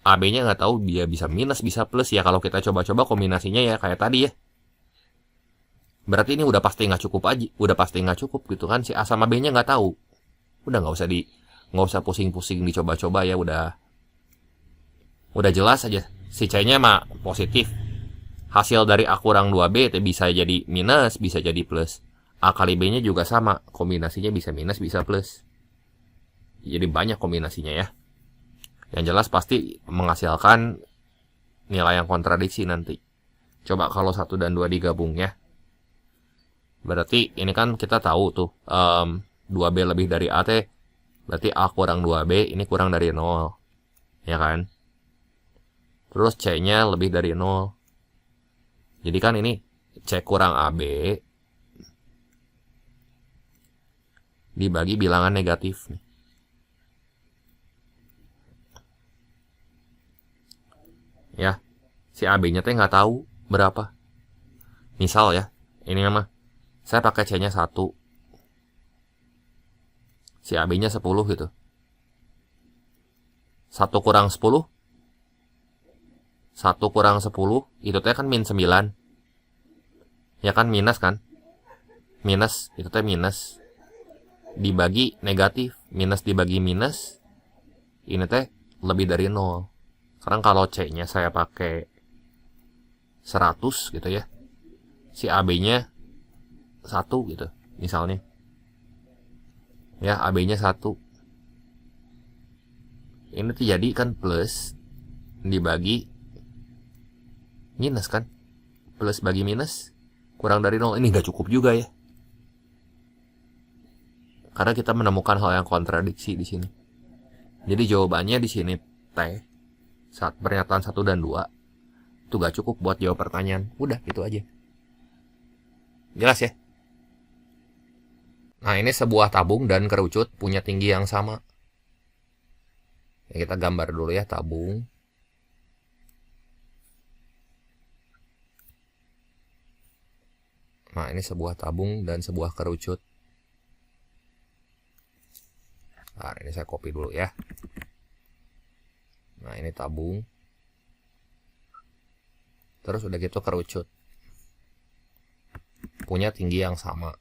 AB-nya nggak tahu, dia bisa minus bisa plus ya. Kalau kita coba-coba kombinasinya ya kayak tadi ya. Berarti ini udah pasti nggak cukup aja, udah pasti nggak cukup gitu kan. Si A sama B nya nggak tahu, udah nggak usah pusing-pusing dicoba-coba ya, udah jelas aja si C nya mah positif. Hasil dari A kurang 2B itu bisa jadi minus, bisa jadi plus. A kali B nya juga sama, kombinasinya bisa minus, bisa plus. Jadi banyak kombinasinya ya. Yang jelas pasti menghasilkan nilai yang kontradiksi nanti. Coba kalau 1 dan 2 digabung ya. Berarti ini kan kita tahu tuh 2B lebih dari A teh, berarti A kurang 2B ini kurang dari 0. Ya kan? Terus C-nya lebih dari 0. Jadi kan ini C kurang AB dibagi bilangan negatif nih. Ya, si AB-nya teh nggak tahu berapa. Misal ya, ini mah saya pakai C-nya 1. Si AB-nya 10 gitu. 1 kurang 10. 1 kurang 10 itu teh kan min 9. Ya kan minus kan? Minus, itu teh minus. Dibagi negatif, minus dibagi minus. Ini teh lebih dari 0. Sekarang kalau C-nya saya pakai 100 gitu ya. Si AB-nya 1 gitu misalnya. Ya, AB-nya 1. Ini tuh jadi kan plus dibagi minus kan. Plus bagi minus kurang dari 0. Ini gak cukup juga ya. Karena kita menemukan hal yang kontradiksi di sini. Jadi jawabannya di sini T. Saat pernyataan 1 dan 2 itu gak cukup buat jawab pertanyaan. Udah, itu aja. Jelas ya? Nah, ini sebuah tabung dan kerucut punya tinggi yang sama. Ya, kita gambar dulu ya tabung. Nah, ini sebuah tabung dan sebuah kerucut. Nah, ini saya copy dulu ya. Nah, ini tabung. Terus udah gitu kerucut. Punya tinggi yang sama.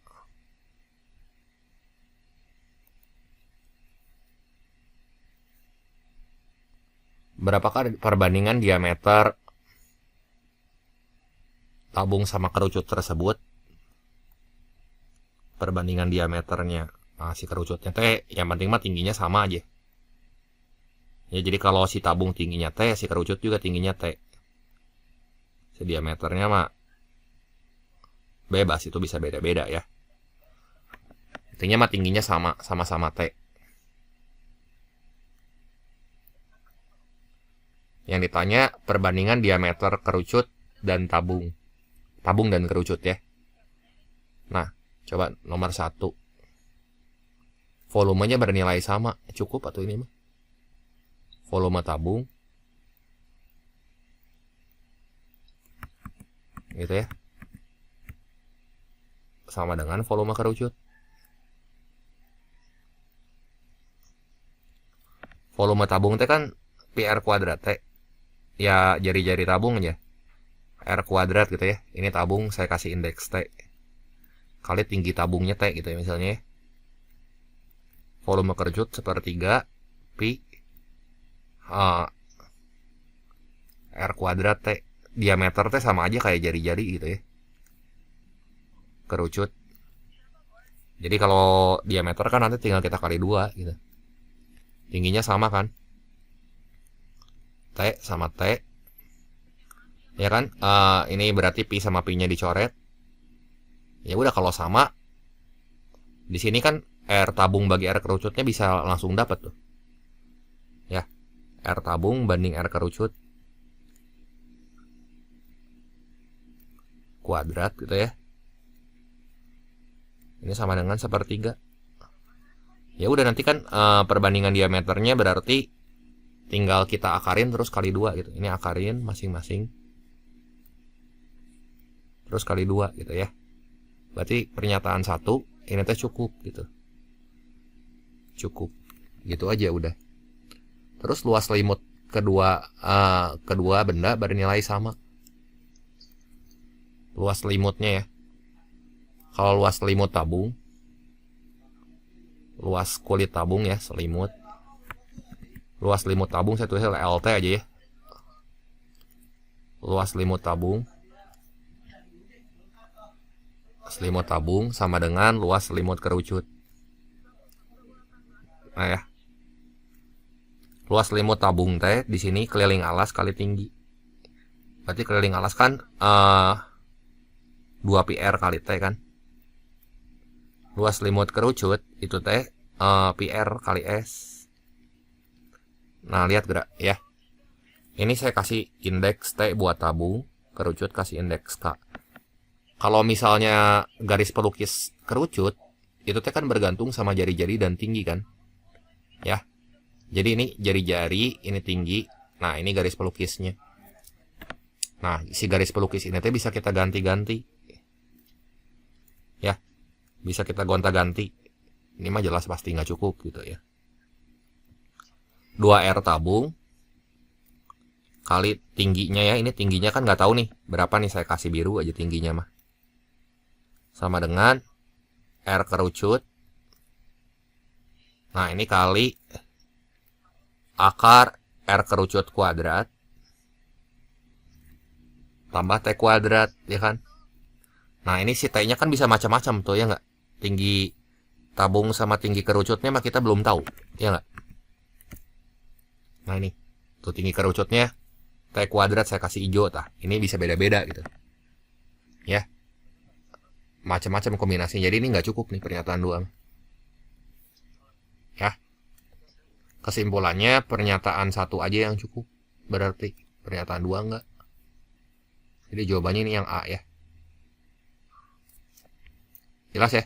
Berapakah perbandingan diameter tabung sama kerucut tersebut? Perbandingan diameternya. Nah, si kerucutnya T, yang penting mah tingginya sama aja. Ya, jadi kalau si tabung tingginya T, si kerucut juga tingginya T. Si diameternya mah bebas, itu bisa beda-beda ya. Intinya mah tingginya sama-sama T. Yang ditanya perbandingan diameter kerucut dan tabung. Tabung dan kerucut ya. Nah, coba nomor 1. Volumenya bernilai sama. Cukup atau ini mah? Volume tabung. Gitu ya. Sama dengan volume kerucut. Volume tabung teh kan pi R kuadrat T. Ya jari-jari tabung aja. R kuadrat gitu ya. Ini tabung saya kasih indeks T. Kali tinggi tabungnya T gitu ya misalnya ya. Volume kerucut 1/3 pi R kuadrat T. Diameter T sama aja kayak jari-jari gitu ya. Kerucut. Jadi kalau diameter kan nanti tinggal kita kali 2 gitu. Tingginya sama kan? T sama T. Ya kan? Ini berarti pi sama pi-nya dicoret. Ya udah kalau sama di sini kan R tabung bagi R kerucutnya bisa langsung dapat tuh. Ya. R tabung banding R kerucut kuadrat gitu ya. Ini sama dengan 1/3. Ya udah nanti kan perbandingan diameternya berarti tinggal kita akarin terus kali 2 gitu. Ini akarin masing-masing. Terus kali 2 gitu ya. Berarti pernyataan 1 ini teh cukup gitu. Cukup. Gitu aja udah. Terus luas limut kedua benda bernilai sama. Luas limutnya ya. Kalau luas selimut tabung, luas kulit tabung ya, selimut. Luas selimut tabung saya tulisnya LT aja ya. Luas selimut tabung. Selimut tabung sama dengan luas selimut kerucut. Nah ya. Luas selimut tabung teh di sini keliling alas kali tinggi. Berarti keliling alas kan 2 PR kali T kan. Luas selimut kerucut itu teh PR kali S. Nah, lihat gerak ya. Ini saya kasih indeks T buat tabung, kerucut kasih indeks K. Kalau misalnya garis pelukis kerucut, itu teh kan bergantung sama jari-jari dan tinggi kan. Ya. Jadi ini jari-jari, ini tinggi. Nah, ini garis pelukisnya. Nah, si garis pelukis ini teh bisa kita ganti-ganti. Ya. Bisa kita gonta-ganti. Ini mah jelas pasti nggak cukup gitu ya. 2R tabung kali tingginya ya. Ini tingginya kan nggak tahu nih berapa nih, saya kasih biru aja tingginya mah. Sama dengan R kerucut. Nah, ini kali akar R kerucut kuadrat tambah T kuadrat ya kan. Nah, ini si T-nya kan bisa macam-macam tuh ya nggak. Tinggi tabung sama tinggi kerucutnya mah kita belum tahu ya nggak. Nah, ini tuh tinggi kerucutnya T kuadrat saya kasih hijau tah. Ini bisa beda-beda gitu ya, macam-macam kombinasi. Jadi ini nggak cukup nih pernyataan doang ya. Kesimpulannya pernyataan 1 aja yang cukup, berarti pernyataan 2 enggak. Jadi jawabannya ini yang A ya. Jelas ya.